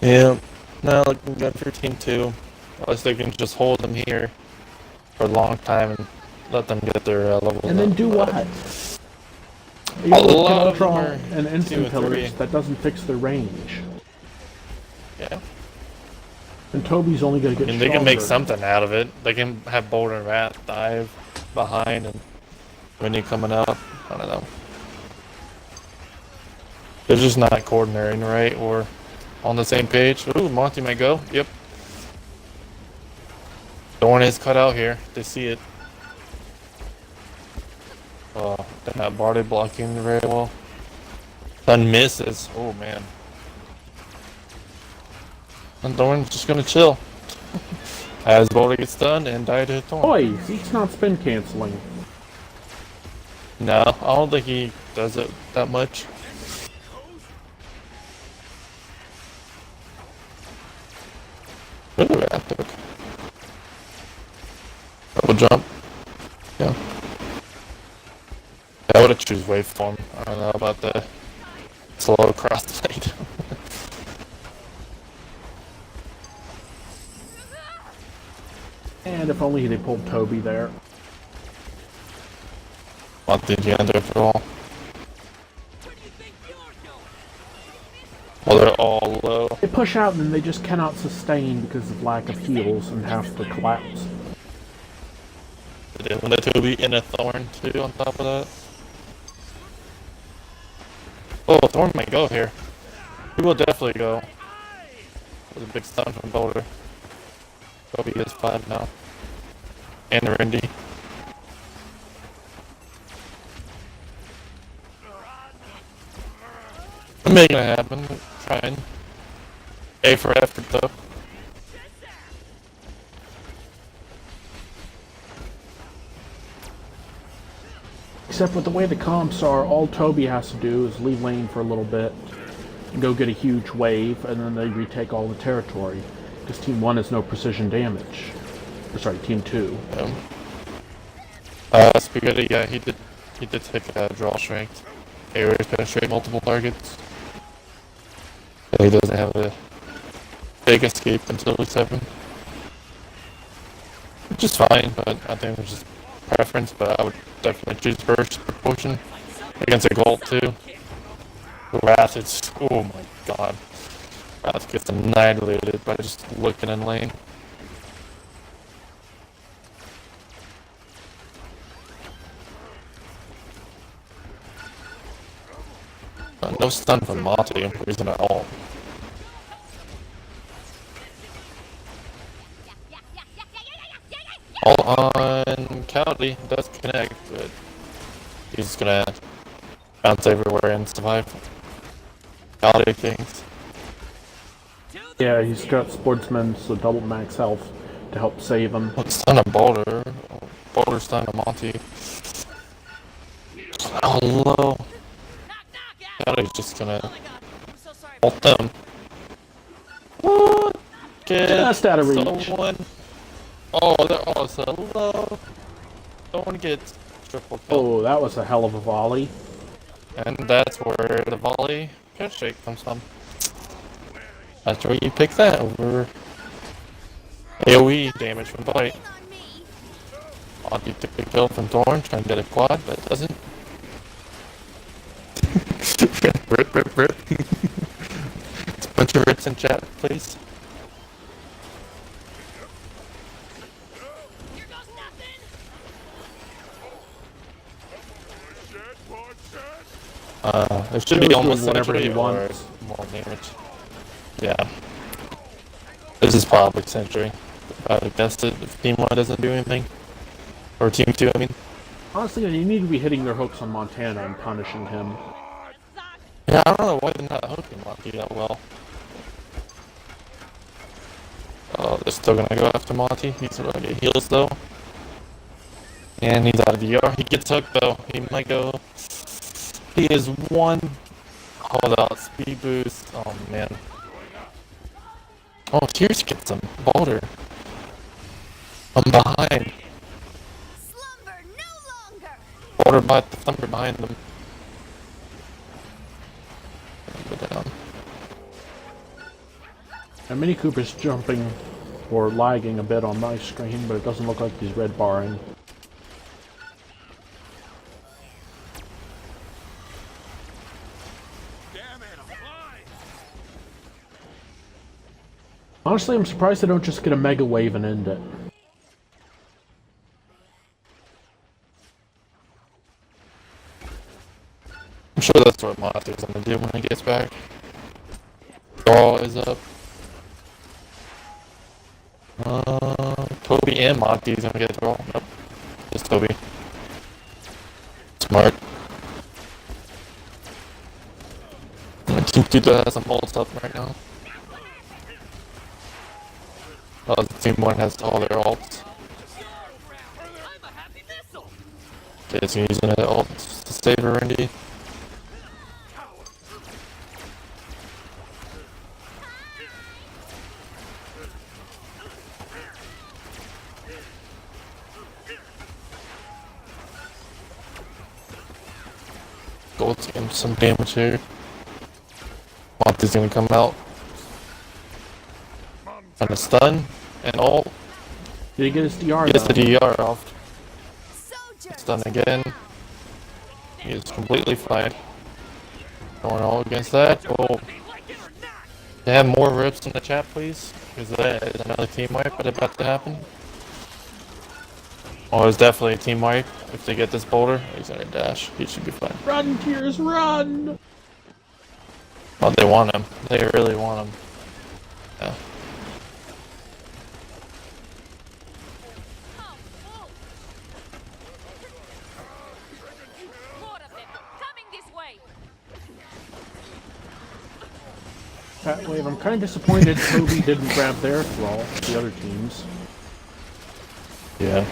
Yeah, now looking good for Team 2. Unless they can just hold them here for a long time and let them get their levels And then up. do what? A You lot of draw them are an instant 2 or 3. pillars. That doesn't fix their range. Yeah. And Toby's only going to get And they can make stronger. something out of it. They can have Boulder and Wrath dive behind and when you're coming up. I don't know. They're just not coordinating right or on the same page. Ooh, Monty might go. Yep. Thorn is cut out here. They see it. Oh, they're not body blocking very well. Sun misses. Oh man. And Thorn's just gonna chill. As Boulder gets done and die to Thorn. Oi, Zeke's not spin canceling. No, I don't think he does it that much. Ooh, epic. Double jump. Yeah. I would have choose waveform. I don't know about the slow crossblade. And if only they pulled Toby there. Want the agenda for all. Well, they're all low. They push out and then they just cannot sustain because of lack of heals and have to collapse. They didn't let Toby in a Thorn too on top of that. Oh, Thorn might go here. He will definitely go. With a big stun from Boulder. Toby is 5 now. And Randy. I'm making it happen. Trying. A for effort though. Except with the way the comps are, all Toby has to do is leave lane for a little bit, and go get a huge wave, and then they retake all the territory. Because Team 1 has no precision damage. Or sorry, Team 2. Spaghetti, yeah, he did take draw strength. Areas penetrate multiple targets. He doesn't have a big escape until week 7. Which is fine, but I think it's just preference, but I would definitely choose first proportion against a gold too. Wrath, it's, oh my god. Wrath gets annihilated by just looking in lane. No stun from Monty, reason at all. All on Cowdy does connect, but he's gonna bounce everywhere and survive. Cowdy things. Yeah, he's got Sportsman, so double max health to help save him. Well, stun a Boulder. Boulder stun a Monty. Oh, low. Cowdy's just gonna ult them. What? Just out of reach. Someone. Oh, they're all so low. Don't want to get triple kill. Oh, that was a hell of a volley. And that's where the volley shake comes from. That's where you pick that over AoE damage from Bite. Monty took a kill from Thorn, trying to get a quad, but it doesn't. Rip, rip, rip. It's a bunch of rips in chat, please. It should Joe's be almost doing whatever sentry he or wants. more damage. Yeah. This is probably sentry. I would have guessed it if Team 1 doesn't do anything. Or Team 2, I mean. Honestly, you need to be hitting their hooks on Montana and punishing him. Yeah, I don't know why they're not hooking Monty that well. Oh, they're still gonna go after Monty. He's gonna get heals though. And he's out of DR. He gets hooked though. He might go. He is one. Hold out. Speed boost. Oh man. Oh, Tears gets him. Boulder. I'm behind. Slumber no longer. Boulder by the thunder behind them. Go down. And Mini Cooper's jumping or lagging a bit on my screen, but it doesn't look like he's red barring. Damn it, I'm flying. Honestly, I'm surprised they don't just get a Mega Wave and end it. I'm sure that's what Monty's gonna do when he gets back. Ball is up. Toby and Monty's gonna get the ball. Nope. Just Toby. Smart. Team 2 has some ults up right now. Team 1 has all their ults. I'm a happy missile. Okay, so using an ult to save Randy. Gold's getting some damage here. Monty's gonna come out. And a stun. And ult. Did he get his DR Gets the though? DR off. Soldier. Stun again. He is completely fine. Going all against that. Oh. Can I have more rips in the chat, please? Because that is another team wipe about to happen. Oh, it's definitely a team wipe. If they get this boulder, he's gonna dash. He should be fine. Run, Tears, run! Oh, they want him. They really want him. Yeah. More of them coming this way. That wave, I'm kind of disappointed Toby didn't grab their thrall, the other teams. Yeah.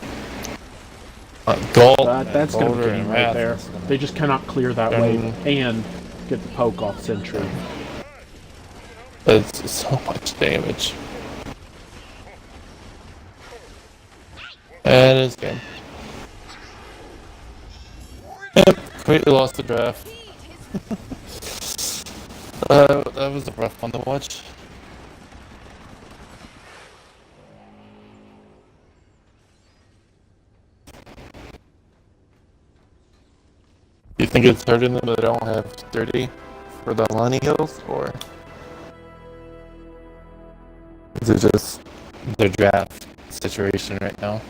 Gold. That's going to be Boulder game and right Wrath there. is gonna- They just cannot clear that wave and get the poke off Sentry. That's so much damage. And it's game. Yep, completely lost the draft. That was a rough one to watch. You think it's hurting them that they don't have 30 for the Lonnie Hills, or is it just their draft situation right now?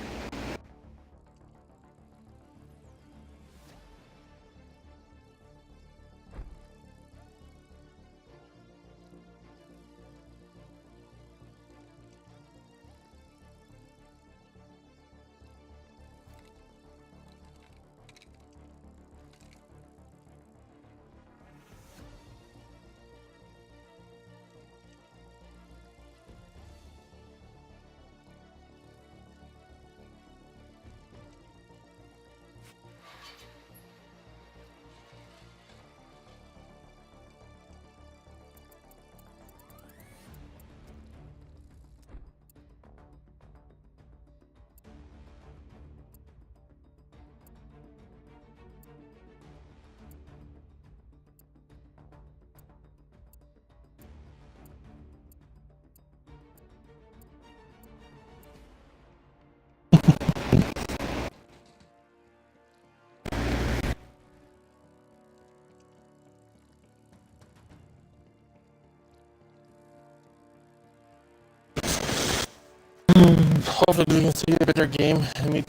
Hopefully we can see a better game. I mean,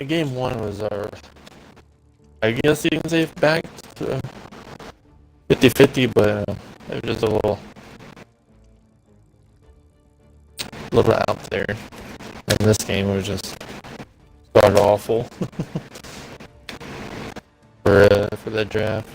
game one was our, I guess you can say, back to 50-50, but it was just a little out there. And this game was just god awful for the draft.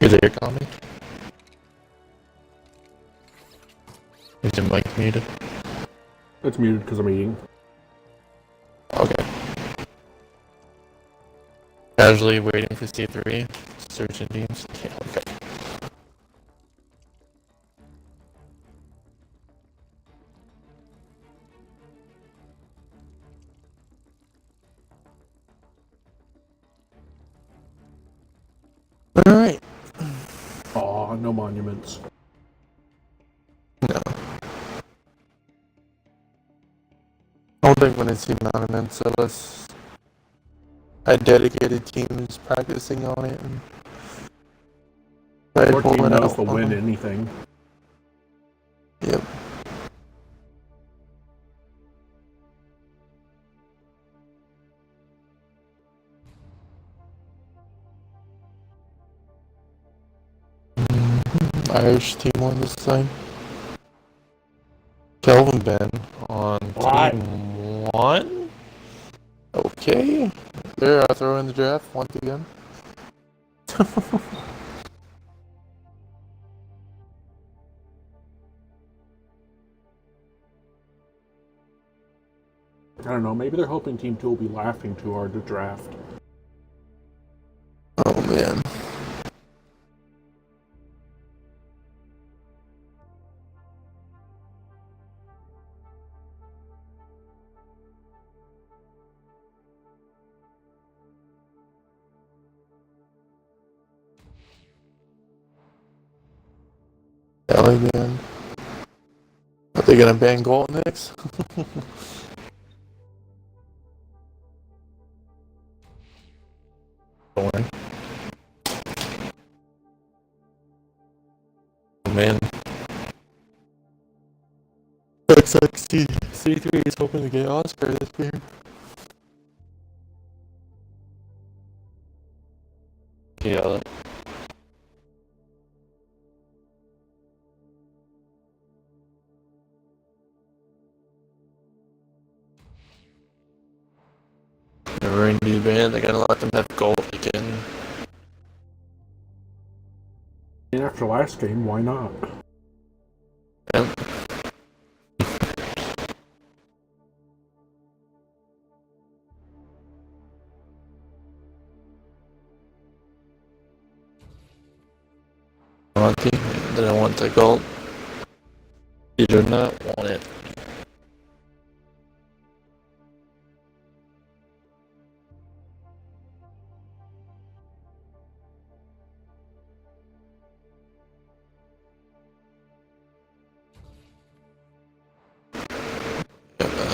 You there, Tommy? Is your mic muted? It's muted because I'm eating. Okay. Casually waiting for C3. Searching teams. Yeah, okay. Alright. Aw, no monuments. No. I don't think when I see monuments unless a dedicated team is practicing on it and Our team knows to win anything. Yep. Irish team on this side. Kelvin Ben on What? team 1. Okay. They're throwing the draft once again. I don't know, maybe they're hoping Team 2 will be laughing too hard to draft. Oh man. Ellie man. Are they gonna ban Gold next? Thorn. Oh man. Looks like C3 is hoping to get Oscar this year. Yeah. Never in the band, they're gonna let them have gold again. And after last game, why not? Yeah. Monty didn't want the gold. You do not want it.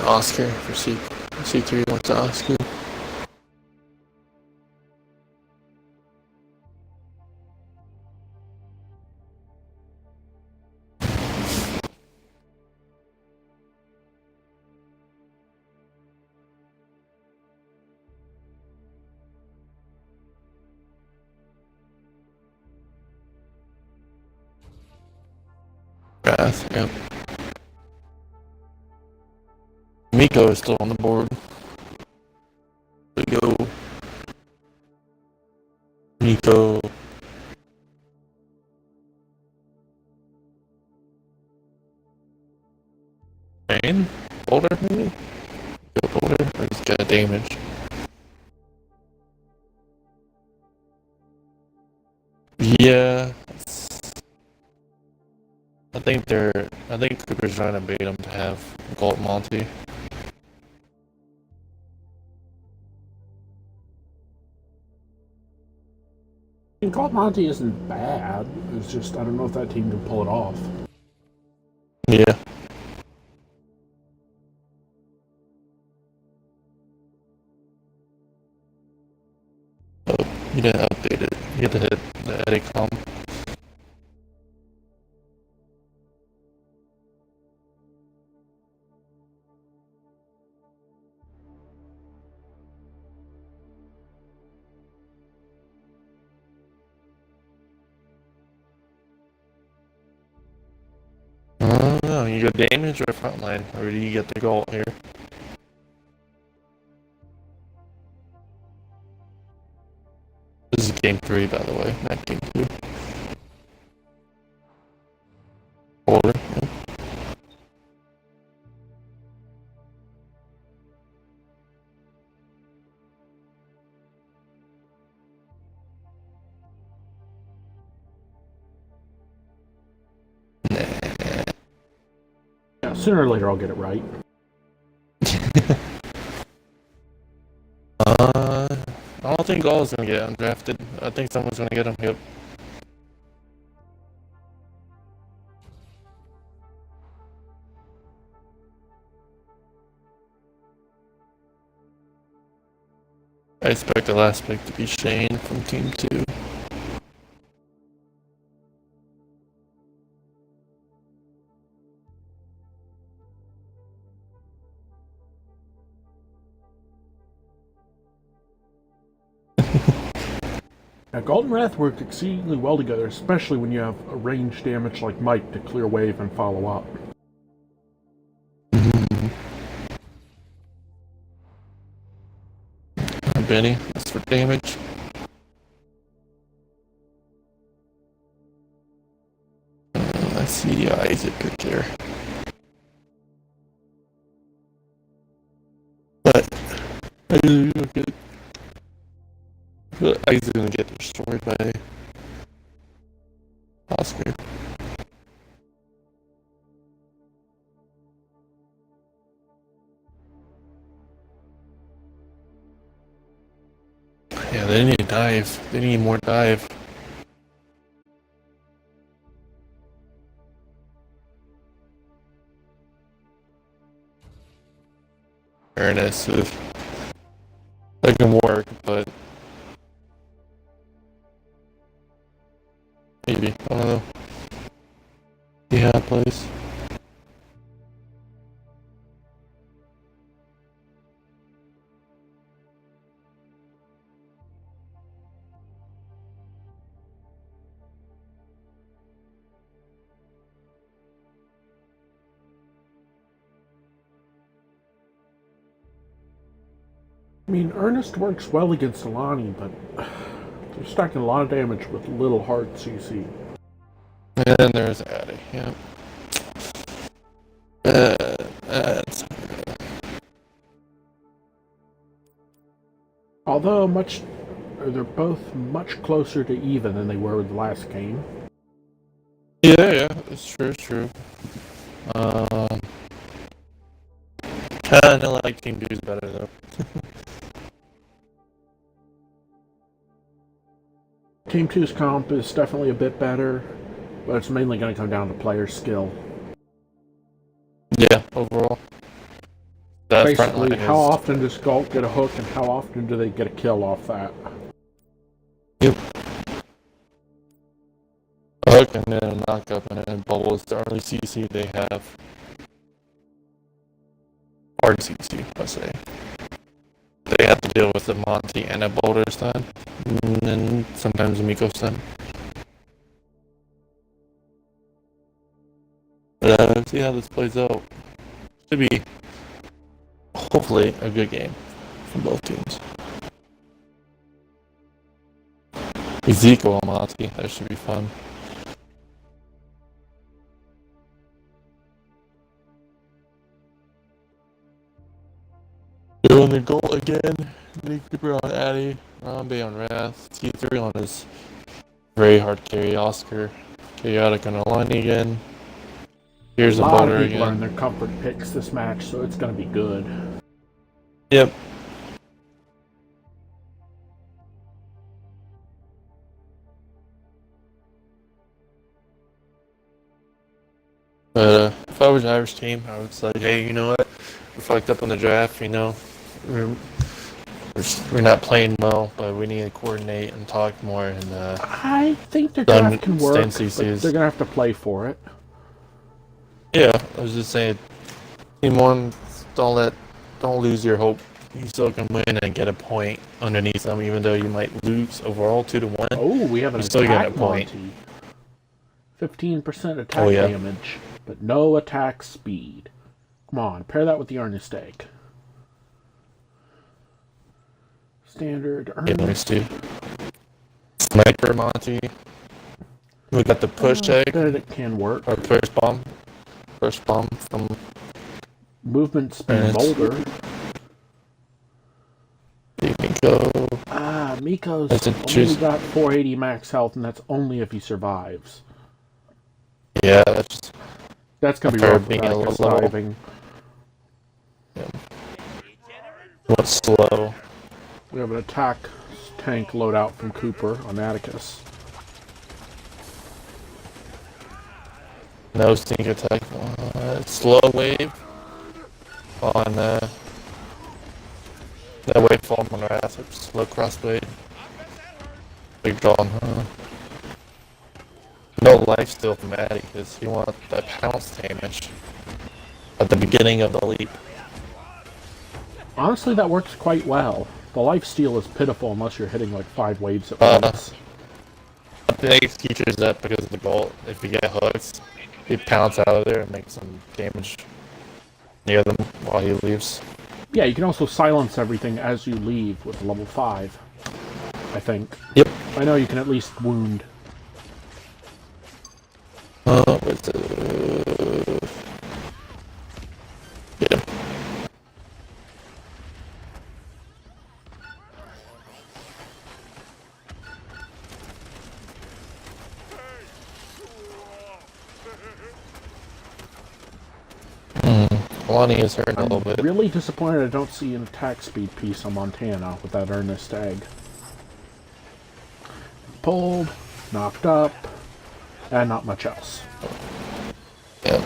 Oscar for C3 wants Oscar. Wrath, yep. Miko is still on the board. There we go. Miko. Bane? Boulder, maybe? Go Boulder? Or he's got damage. I think Cooper's trying to bait him to have Gold Monty. And Gold Monty isn't bad. It's just I don't know if that team can pull it off. Yeah. Oh, you didn't update it. You had to hit the edit com. No, you got damage or frontline, or do you get the goal here? This is game 3, by the way, not game 2. Order. Yeah. Yeah, sooner or later I'll get it right. I don't think Gall's gonna get undrafted. I think someone's gonna get him. Yep. I expect the last pick to be Shane from Team 2. Now, Golden Wrath work exceedingly well together, especially when you have a range damage like Mike to clear wave and follow up. Benny, that's for damage. I see Isaac right there. But Isaac's gonna get destroyed by Oscar. Yeah, they need to dive. They need more dive. Fairness, that can work, but maybe, I don't know. Yeah, please. I mean, Ernest works well against Alani, but they're stacking a lot of damage with little hard CC. And then there's Addy, yeah. Although they're both much closer to even than they were with the last game. Yeah, it's true, I don't like Team 2's better though. Team 2's comp is definitely a bit better, but it's mainly going to come down to player skill. Yeah, overall. That Basically, how often does Galt get a hook and how often do they get a kill off that? Yep. A hook and then a knockup and then bubble is the only CC they have. Hard CC, I say. They have to deal with the Monty and a Boulder stun, and then sometimes a Miko stun. But see how this plays out. Should be, hopefully, a good game from both teams. Ezekiel and Monty, that should be fun. Doing the goal again. Mini Cooper on Addy, Rambe on Wrath, T3 on his very hard carry Oscar, Chaotic on Alani again, Here's A a lot of boulder people are in again. their comfort picks this match, so it's going to be good. Yep. But if I was the Irish team, I would say, hey, you know what? We fucked up on the draft. You know, we're we're not playing well, but we need to coordinate and talk more and I think their done draft can stay in work, but they're CCs. going to have to play for it. Yeah, I was just saying, team one, don't lose your hope. You still can win and get a point underneath them, even though you might lose overall 2-1. Oh, we have an You still get a attack point. Monty. 15% attack Oh, yeah. damage, but no attack speed. Come on, pair that with the earnest egg. Standard Yeah, let me earnest. see. Sniper Monty. We got the push egg Benedict can work. or push bomb. Push bomb from Movement speed Earnest. boulder. you can go. Miko's That's a only choose- got 480 max health, and that's only if he survives. Yeah, that's That's gonna be Fair rough being without a us little- diving. what's slow. We have an attack tank loadout from Cooper on Atticus. No sneak attack. Slow wave on that waveform on Wrath. Slow crossblade. Big draw on her. No life steal from Addy because you want that pounce damage at the beginning of the leap. Honestly, that works quite well. The lifesteal is pitiful unless you're hitting like 5 waves at Uh, once. I think teaches that because of the goal. If you get hooks, he pounce out of there and makes some damage near them while he leaves. Yeah, you can also silence everything as you leave with level 5, I think. Yep. I know you can at least wound. Where's the... Yeah. Lonnie is hurting a little bit. Really disappointed I don't see an attack speed piece on Montana with that earnest egg. Pulled, knocked up, and not much else. Yeah.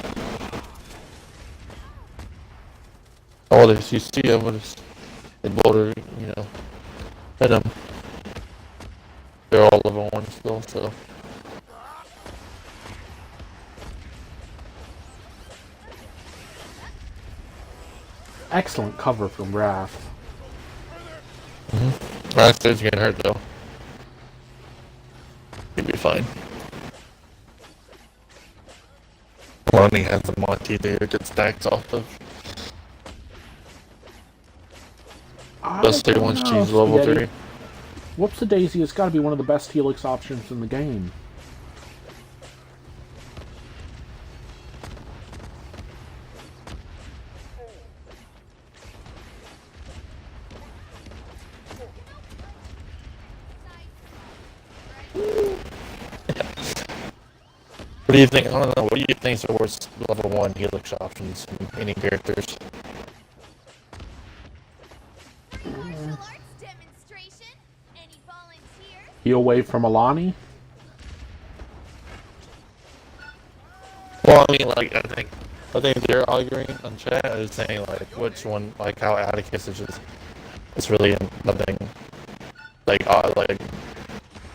Oh, if you see him with his boulder, you know, hit him. They're all level 1 still, so. Excellent cover from Wrath. Raster's getting hurt though. He'll be fine. Lonnie has a Monty there to get stacks off of. Especially don't once know, she's level Spaghetti. 3. Whoops-a-daisy has got to be one of the best Helix options in the game. What do you think? I don't know. What do you think is the worst level 1 Helix options from any characters? Martial arts demonstration. Any volunteers? Heal wave from Alani. Well, I mean, like, I think they're arguing on chat is saying, like, which one, like, how Atticus is just, it's really nothing, like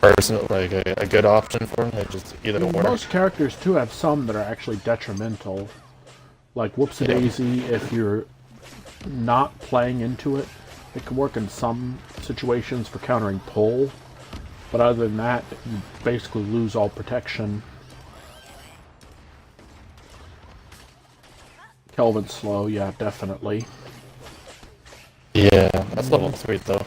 personal, like, a good option for him. It's just either or. Most characters, too, have some that are actually detrimental. Like Whoops-a-daisy, if you're not playing into it, it can work in some situations for countering pull. But other than that, you basically lose all protection. Kelvin's slow, yeah, definitely. Yeah, that's level 3, though.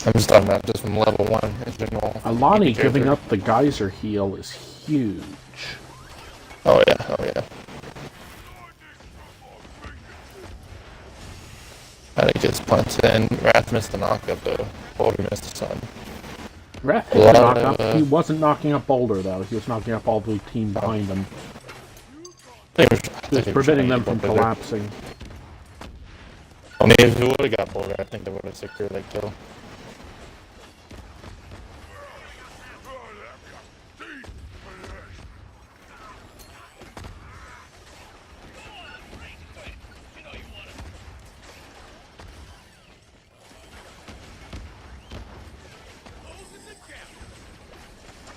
I'm just talking about just from level 1 in general. Alani Character. giving up the geyser heal is huge. Oh, yeah, oh, yeah. Atticus punts in. Wrath missed the knockup, though. Boulder missed the sun. Wrath A hit the lot knock of, up. He wasn't knocking up Boulder, though. He was knocking up all the team behind him. I He was think preventing them trying from to get Boulder. collapsing. I mean, if he would have got Boulder, I think they would have secured that kill.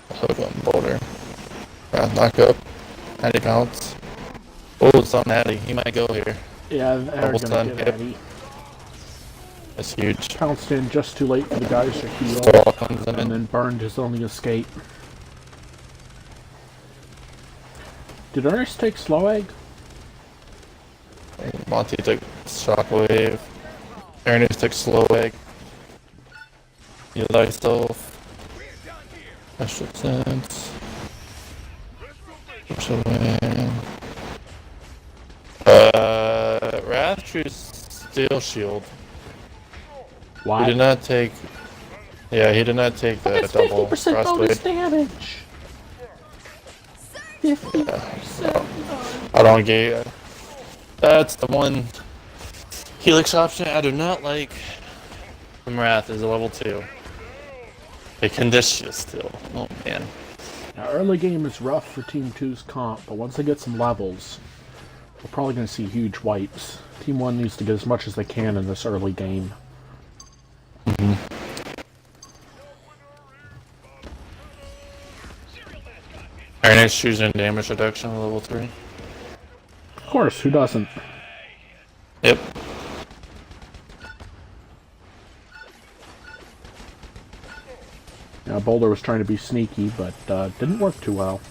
Hook on Boulder. Knock up. Addy bounce. Oh, it's on Addy. He might go here. Yeah, they're Almost gonna done, get yep. Eddie. That's huge. Pounced in just too late for the guys to heal, Stall comes in. and then burned his only escape. Did Ernest take slow egg? Monty took shockwave. Ernest took slow egg. Heal thyself. Special sense. Special win. Wrath choose steel shield. Why? He did not take. Yeah, he did not take the That's double 50% bonus crossblade. damage! 50%. I don't get. That's the one helix option I do not like. From Wrath is a level 2. It can dish you still. Oh man. Now, early game is rough for Team 2's comp, but once they get some levels, we're probably going to see huge wipes. Team 1 needs to get as much as they can in this early game. Ernest choosing damage reduction on level 3. Of course, who doesn't? Yep. Now, Boulder was trying to be sneaky, but didn't work too well.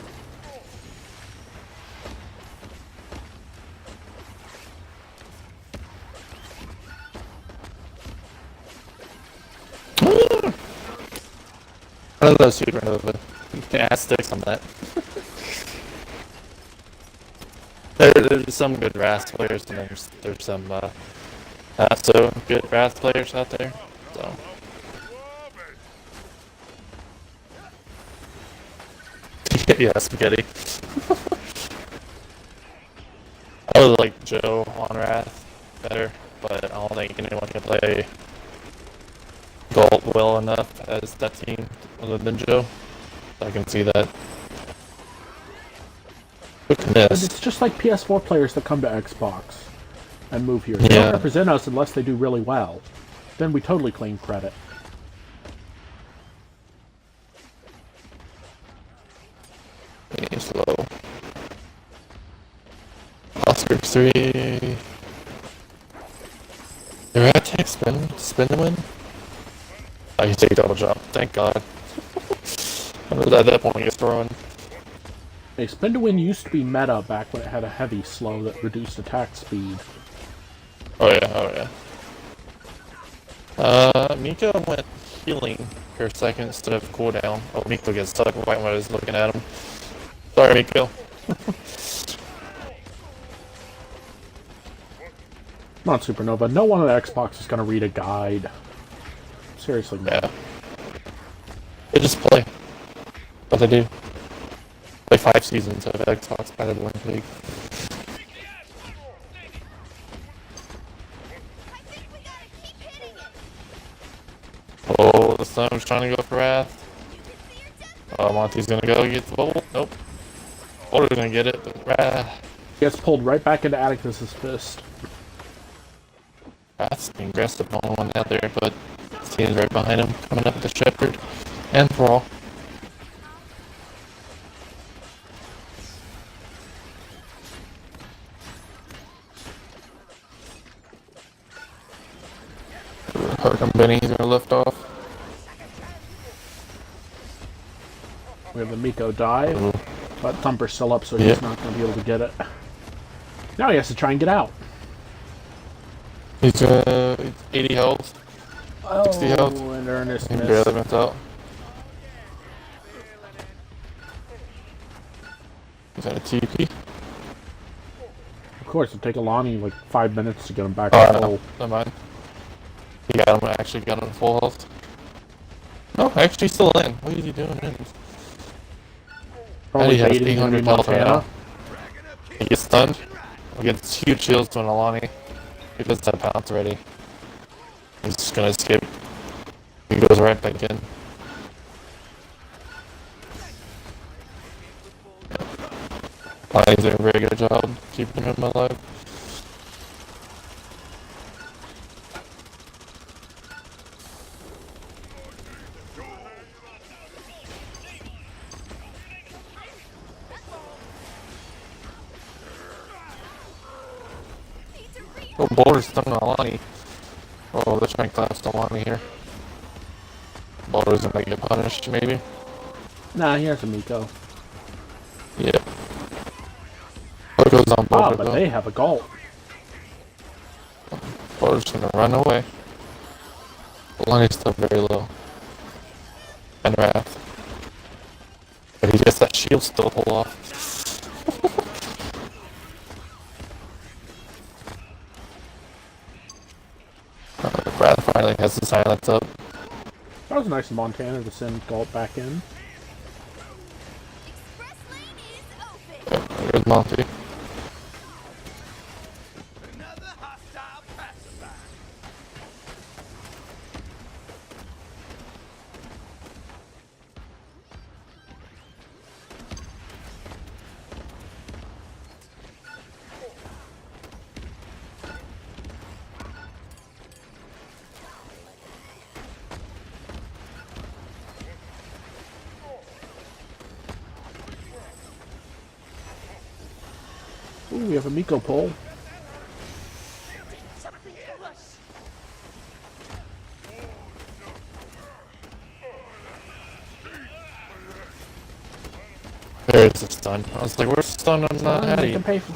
I love supernova. Yeah, sticks on that. There's some good Wrath players, and there's some not so good Wrath players out there. So. Yeah, spaghetti. I would like Joe on Wrath better, but I don't think anyone can play Gold well enough as that team other than Joe. I can see that. Look at But this. it's just like PS4 players that come to Xbox and move here. They Yeah. don't represent us unless they do really well. Then we totally claim credit. Okay, slow. Oscar 3. Your attack spin to win? Oh, you take double jump. Thank God. At that point, you're throwing. Hey, Spin to Win used to be meta back when it had a heavy slow that reduced attack speed. Oh yeah, Miko went healing for a second instead of cooldown. Oh, Miko gets stuck right when I was looking at him. Sorry, Miko. Come on, Supernova. No one on Xbox is going to read a guide. Seriously, no. Yeah. They just play. What they do. Play 5 seasons of Xbox Battle League. I think we gotta keep hitting it. Oh, the Sun's trying to go for Wrath. Oh, Monty's gonna go get the bolt. Nope. Boulder's gonna get it, but Wrath. Gets pulled right back into Atticus's fist. Wrath's being aggressive on one out there, but his team's right behind him, coming up with the Shepherd and Thrall. Hurricane Benny's gonna lift off. We have the Miko dive, Ooh. but Thumper's still up, so Yeah. he's not going to be able to get it. Now he has to try and get out. He's 80 health. 60 health. Oh, and Ernest He missed. barely went out. Is that a TP? Of course, it'll take Alani like 5 minutes to get him back Oh, to no. full. Never mind. He got him, actually got him full health. No, actually still in. What is he doing in? Probably Eddie has baiting enemy 800 health right Montana. now. He gets stunned. He gets huge shields to an Alani. He does have pounce already. He's just gonna escape. He goes right back in. He's doing a very good job keeping him alive. Oh, Boulder's stung Alani. Oh, they're trying to collapse Alani here. Boulder's gonna get punished, maybe. Nah, he has a Miko. Yeah. What goes on Boulder, But though? they have a Galt. Boulder's gonna run away. Alani's still very low. And Wrath. But he gets that shield still pull off. Wrath finally has the silence up. That was nice of Montana to send Galt back in. Express lane is open. There's Monty. Another hostile pacifier. Ooh, we have a Miko pull. Something to us. There's the stun. I was like, where's the stun on that They Eddie? can pay for.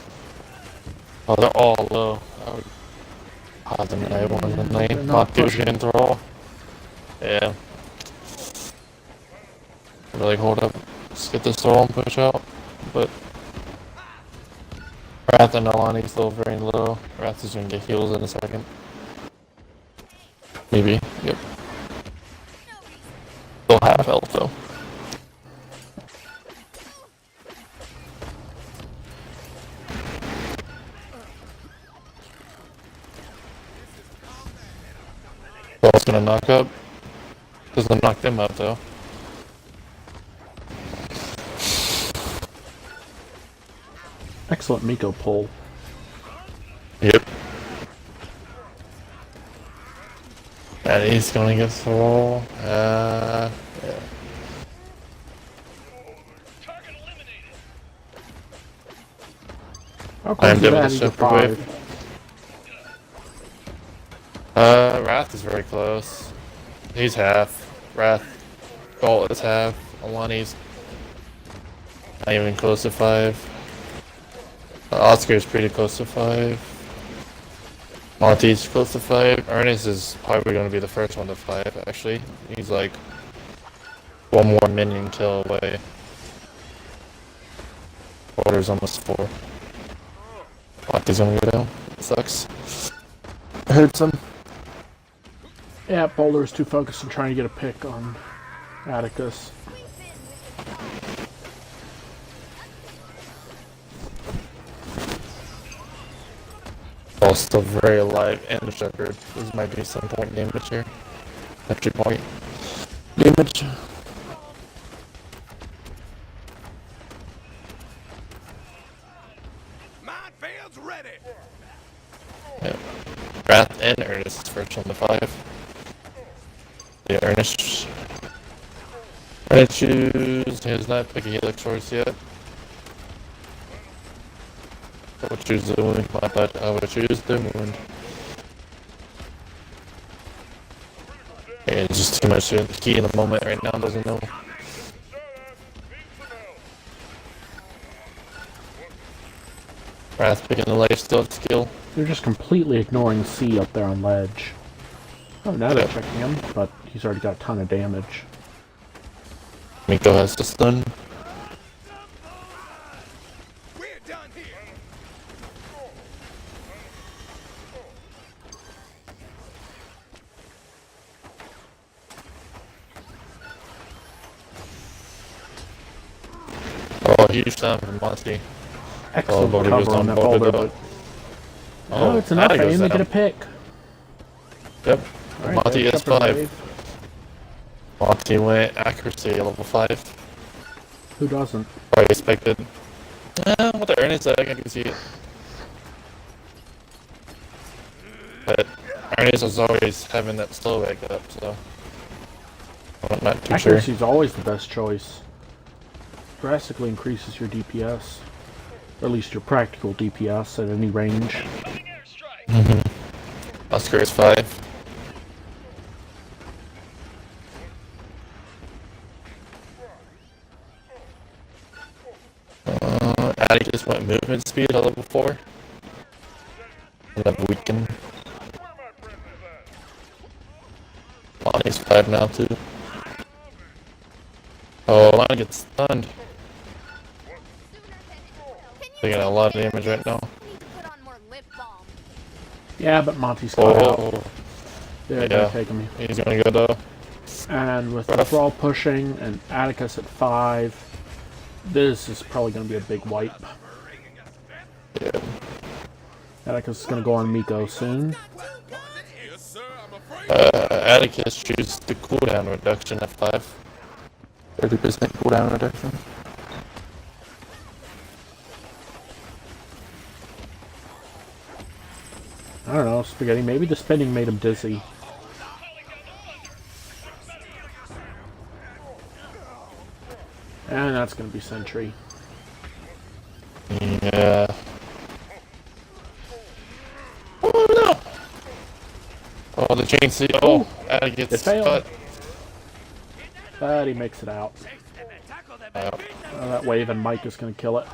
Oh, they're all low. I would pause them and one in the They're lane. not Not do pushing. again throw. Yeah. Really hold up. Let's get this throw and push out. But Wrath and Alani still very low. Wrath is gonna get heals in a second. Maybe. Yep. Still half health though. Ball's gonna knock up. Doesn't knock them up though. Excellent Miko pull. Yep. And he's gonna get throw. Yeah. Target eliminated. How I'm close is doing that? the He's a super wave. 5. Wrath is very close. He's half. Wrath. Bolt is half. Alani's not even close to 5. Oscar's pretty close to 5. Monty's close to 5. Ernest is probably going to be the first one to 5, actually. He's like one more minion kill away. Order's almost 4. Monty's going to go down. It sucks. Hurts him. Yeah, Boulder's too focused on trying to get a pick on Atticus. Ball's still very alive and shepherd. This might be some point damage here. Entry point damage. Minefields ready. Yeah. Wrath and Ernest is first on the 5. Yeah, Ernest. Ernest choose. He has not picked a helix source yet. I would choose the wound. My bad. I would choose the wound. Yeah, it's just too much key in the moment right now. Doesn't know. Wrath picking the life steal skill. They're just completely ignoring C up there on ledge. Oh, now they're checking him, but he's already got a ton of damage. Miko has the stun. We're done here. huge time for Monty. Excellent boulder cover goes on down, that boulder boulder, goes but Oh, it's enough. Addy I goes aim to get down. a pick. Yep. All right, Monty there's is Shepherd 5. Wave. Monty went accuracy level 5. Who doesn't? I expected. With the earnings, I can see it. But Ernest is always having that slow back up, so I'm not too sure. Accuracy is always the best choice. Drastically increases your DPS, or at least your practical DPS at any range. Oscar is 5. Addy just went movement speed at level 4. End up weakened. Lonnie's 5 now too. Oh, Lonnie gets stunned. Taking a lot of damage right now. Need to put on more lip balm. Yeah, but Monty's caught out. Oh, They're yeah. gonna take him. He's gonna go though. And with the Rough. Thrall pushing and Atticus at 5, this is probably gonna be a big wipe. Yeah. Atticus is gonna go on Miko soon. Atticus chooses the cooldown reduction at 5. 30% cooldown reduction. I don't know, Spaghetti. Maybe the spinning made him dizzy. And that's gonna be Sentry. Yeah. Oh no! Oh, the chain see. Oh, Addy It gets failed. cut. But he makes it out. That wave and Mike is gonna kill it.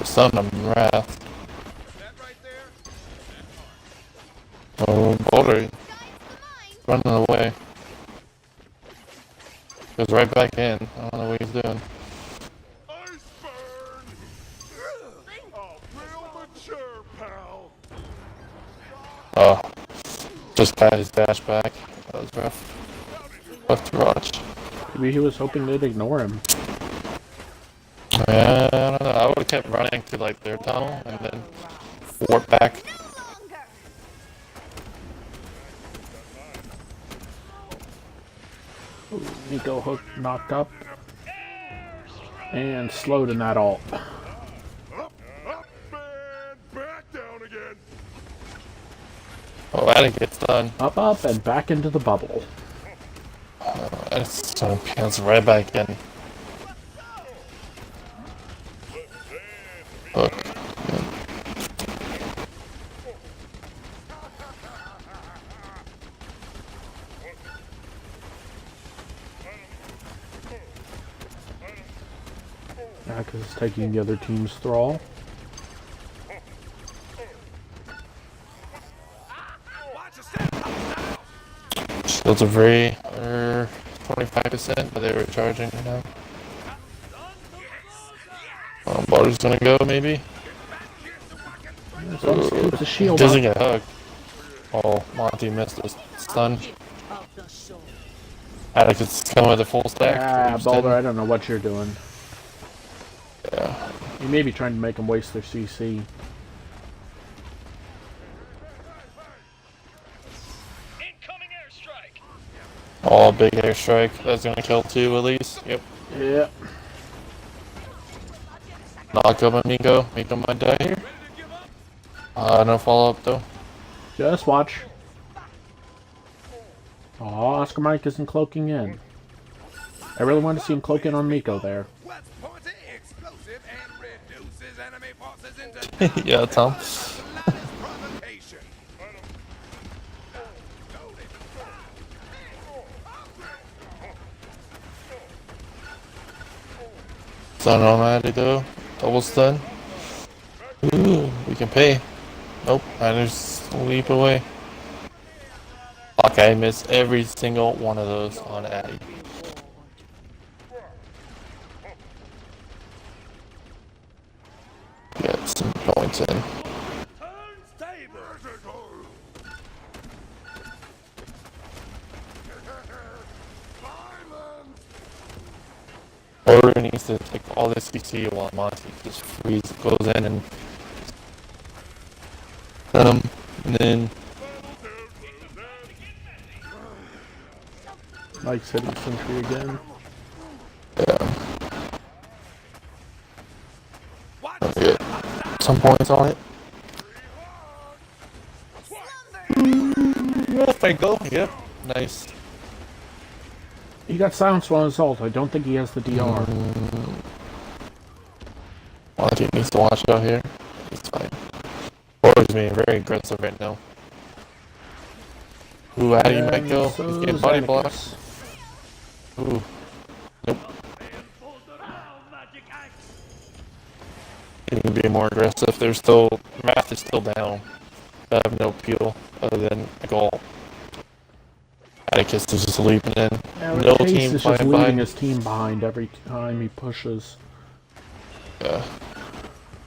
Son of Wrath. Oh, Boulder running away. Goes right back in. I don't know what he's doing. Iceburn! Oh, real mature, pal. Oh, just got his dash back. That was rough. Left to watch. Maybe he was hoping they'd ignore him. Yeah, I don't know. I would have kept running to like their tunnel and then warp back. Ooh, Miko hook knocked up. And slowed in that ult. Up, and back down again. Oh, Addy gets done. Up, and back into the bubble. It's so pants right back in. Hook. Atticus is taking the other team's Thrall. Shields are free, 25%, but they were charging now. Boulder's gonna go, maybe? As long as he keeps the shield Doesn't up. get hugged. Oh, Monty missed his stun. Atticus is coming with a full stack. Ah, Just Boulder, I didn't. don't know what you're doing. Yeah. You may be trying to make them waste their CC. Incoming airstrike. Oh, big airstrike. That's gonna kill 2 at least. Yep. Yeah. Knock up on Miko. Miko might die here. No follow up though. Just watch. Oh, Oscar Mike isn't cloaking in. I really want to see him cloak in on Miko there. What's pointy, explosive, and reduces enemy forces into Yeah, Tom. provocation. Stun on Addy though. Double stun. Ooh, we can pay. Nope, I just leap away. Okay, I missed every single one of those on Addy. Get some points in. all this CC while Monty just goes in and and then Mike's hitting sentry again. yeah, I'll get some points on it. If I go, yep, nice. He got silenced on his ult. I don't think he has the DR. Monty needs to watch out here. It's fine. Boy's being very aggressive right now. Ooh, Addy might go. So He's getting is body Atticus. blocks. Ooh. Nope. He can be more aggressive. There's still Wrath is still down. I have no peel other than a goal. Atticus is just leaping in. Yeah, No Case team is just flying leaving behind. his team behind every time he pushes. Yeah.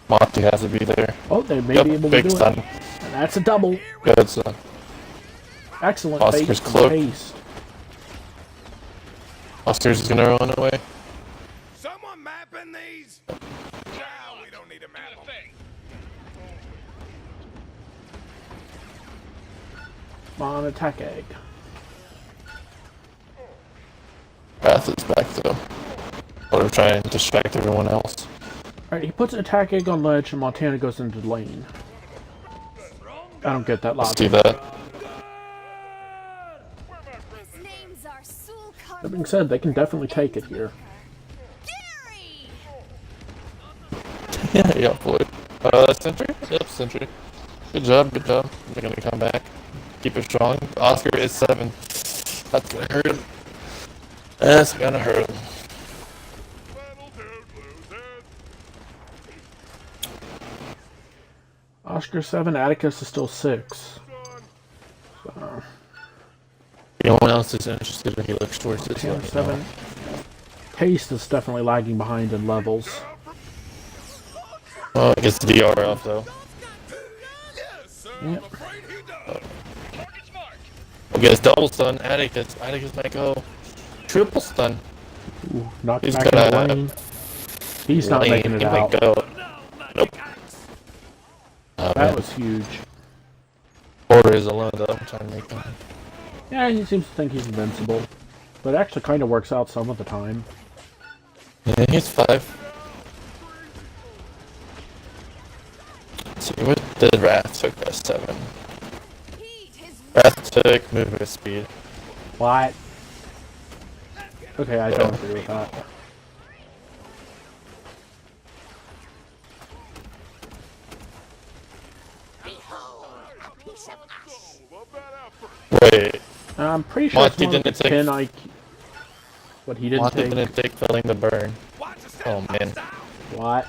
Monty has to be there. Oh, they may Yep, be able to big do stun. it. And that's a double. Good stun. Excellent Oscar's bait from cloak. Haste. Oscar's is gonna run away. Someone mapping these? No, we don't need a map. Come on, attack egg. Wrath is back though. But we're trying to distract everyone else. Alright, he puts an attack egg on ledge and Montana goes into lane. I don't get that Let's do logic. that. His names are Sul That being said, they can definitely take it here. Gary! Yeah, Floyd. Sentry? Yep, Sentry. Good job, good job. We're gonna come back. Keep it strong. Oscar is 7. That's gonna hurt him. That's gonna hurt him. Oscar 7, Atticus is still 6. So, Anyone else is interested in Helix Towards this? Montana 7. Haste is definitely lagging behind in levels. Oh, it gets the DR off though. Yep. Okay, it's double stun. Atticus might go. Triple stun. Ooh, knocked He's back in gonna- the lane. He's not Lane, making it he out. might go. Nope. Oh, That man. was huge. Border is alone though. I'm trying to make them. Yeah, he seems to think he's invincible. But it actually kind of works out some of the time. Yeah, he's 5. Let's see, what did Wrath took as 7? Heat his Wrath took movement speed. What? Okay, I don't agree with that. behold a piece of us. Wait, I'm pretty sure Monty it's one of the didn't take- 10 IQ. What he didn't Monty take? didn't take Feeling the Burn. Oh man. What?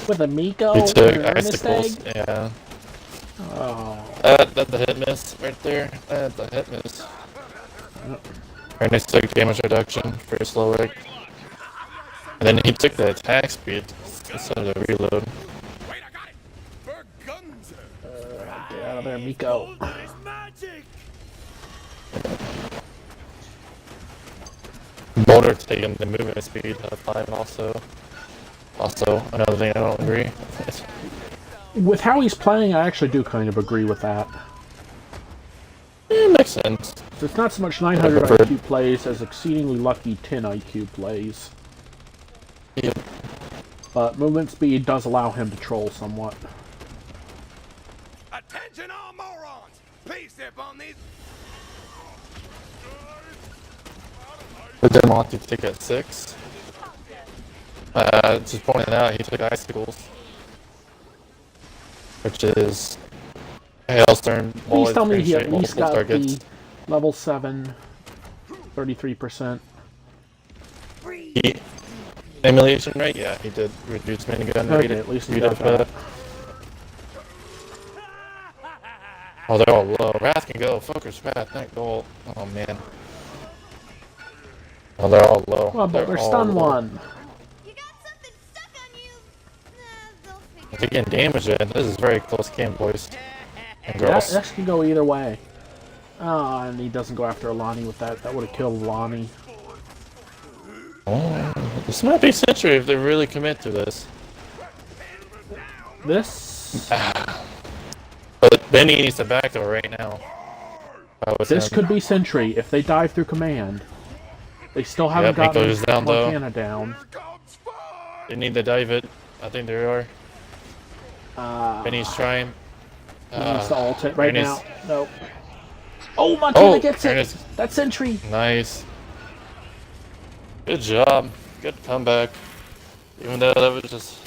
With a Miko? He took and an Earnest icicles. Egg? Yeah. Oh. That's a hit miss right there. That's a hit miss. Ernest took damage reduction for his slow egg. And then he took the attack speed instead of the reload. Wait, I got it! For guns! Get out of there, Miko. It's magic! Boulder taking the movement speed of 5 also. Also, another thing I don't agree. With how he's playing, I actually do kind of agree with that. Makes sense. So it's not so much 900 prefer- IQ plays as exceedingly lucky 10 IQ plays. Yep. But movement speed does allow him to troll somewhat. Attention all morons! Please step on these. But then Monty took at 6. Just pointing out, he took icicles. Which is Hailstorm. Please tell me he at least got targets. the level 7, 33%. He, emulation rate? Yeah, he did reduce minigun rate. Okay, at least he rate got of, that. Oh, they're all low. Wrath can go. Focus Wrath, not gold. Oh, man. Oh, they're all low. Well, but we're all stun low. 1. You got something stuck on you. They'll figure They're getting damage in. This is very close game, boys and That, girls. that can go either way. Oh, and he doesn't go after Alani with that. That would have killed Alani. Oh, This might be Century if they really commit to this. This But Benny needs to backdoor right now. this could be Sentry if they dive through command. They still haven't Yep, gotten Nico's down, though. Morgana down. They need to dive it. I think they are. Benny's trying. He needs to ult it right Benny's- now. Nope. Oh, Montana Oh, gets it! Ernest. That's Sentry! Nice. Good job. Good comeback. Even though that was just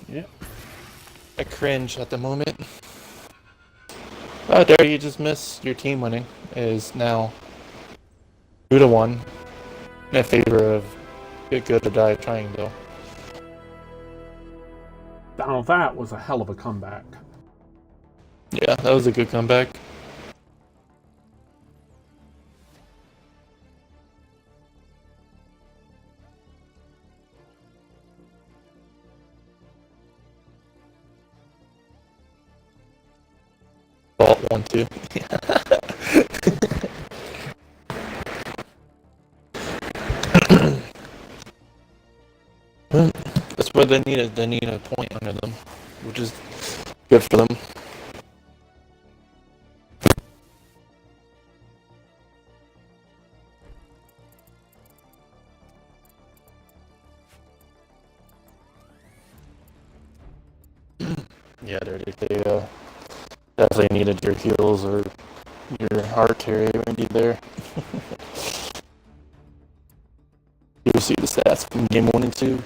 Yep. a cringe at the moment. Oh, there you just missed your team winning. Is now 2-1 in favor of get good or die trying though. Now that was a hell of a comeback. Yeah, that was a good comeback. Vault 1-2. That's what they needed. They need a point under them, which is good for them. Yeah, they definitely needed your heals or your hard carry when you there. You see the stats from game 1 and 2.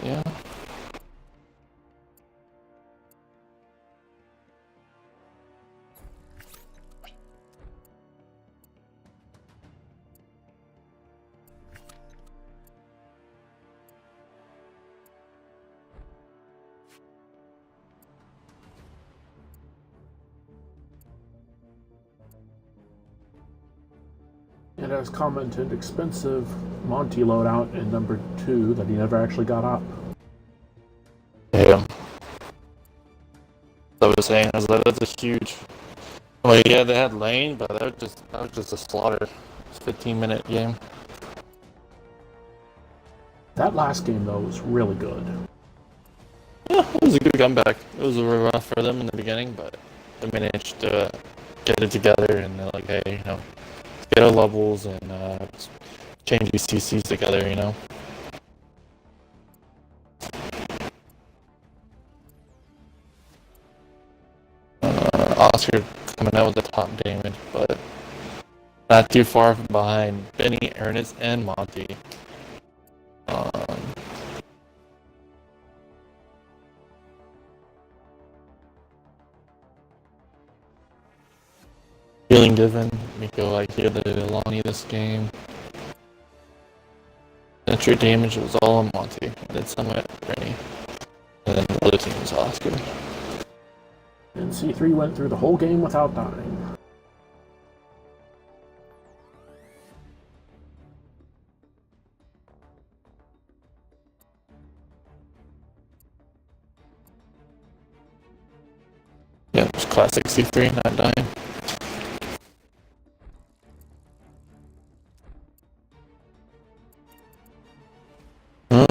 Yeah. And as commented, expensive Monty loadout in number 2 that he never actually got up. Yeah. I was saying, I was like, that's a huge. Well, yeah, they had lane, but that was just a slaughter. It's a 15-minute game. That last game, though, was really good. Yeah, it was a good comeback. It was a little rough for them in the beginning, but they managed to get it together, and they're like, hey, you know, let's get our levels and change these CCs together, you know. Oscar coming out with the top damage, but not too far behind Benny, Ernest, and Monty. Healing given, Miko like healed Lonnie this game. Century damage was all on Monty, and then some at Benny. And then the other team was Oscar. And C3 went through the whole game without dying. Yeah, it was classic C3, not dying.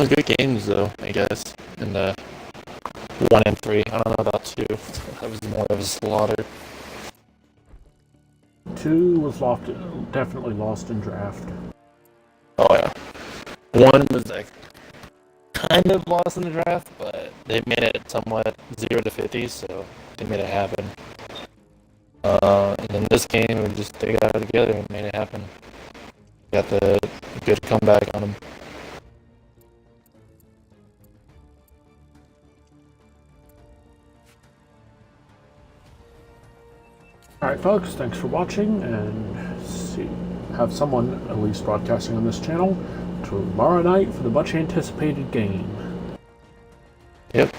Good games though, I guess. In the 1 and 3. I don't know about 2. That was more of a slaughter. 2 was definitely lost in draft. Oh yeah. 1 was like kind of lost in the draft, but they made it somewhat 0 to 50, so they made it happen. And then this game, they got it together and made it happen. Got the good comeback on them. Alright folks, thanks for watching, and have someone at least broadcasting on this channel tomorrow night for the much anticipated game. Yep.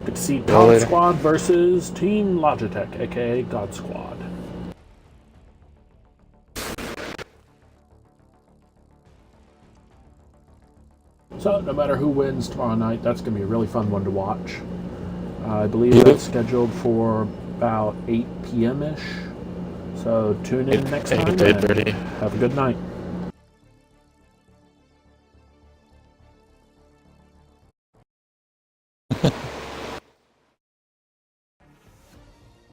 Get to see you God later. Squad versus Team Logitech, aka God Squad. So, no matter who wins tomorrow night, that's going to be a really fun one to watch. I believe Yep. that's scheduled for about 8 p.m.-ish. So tune in next Hey, time day and 30. have a good night.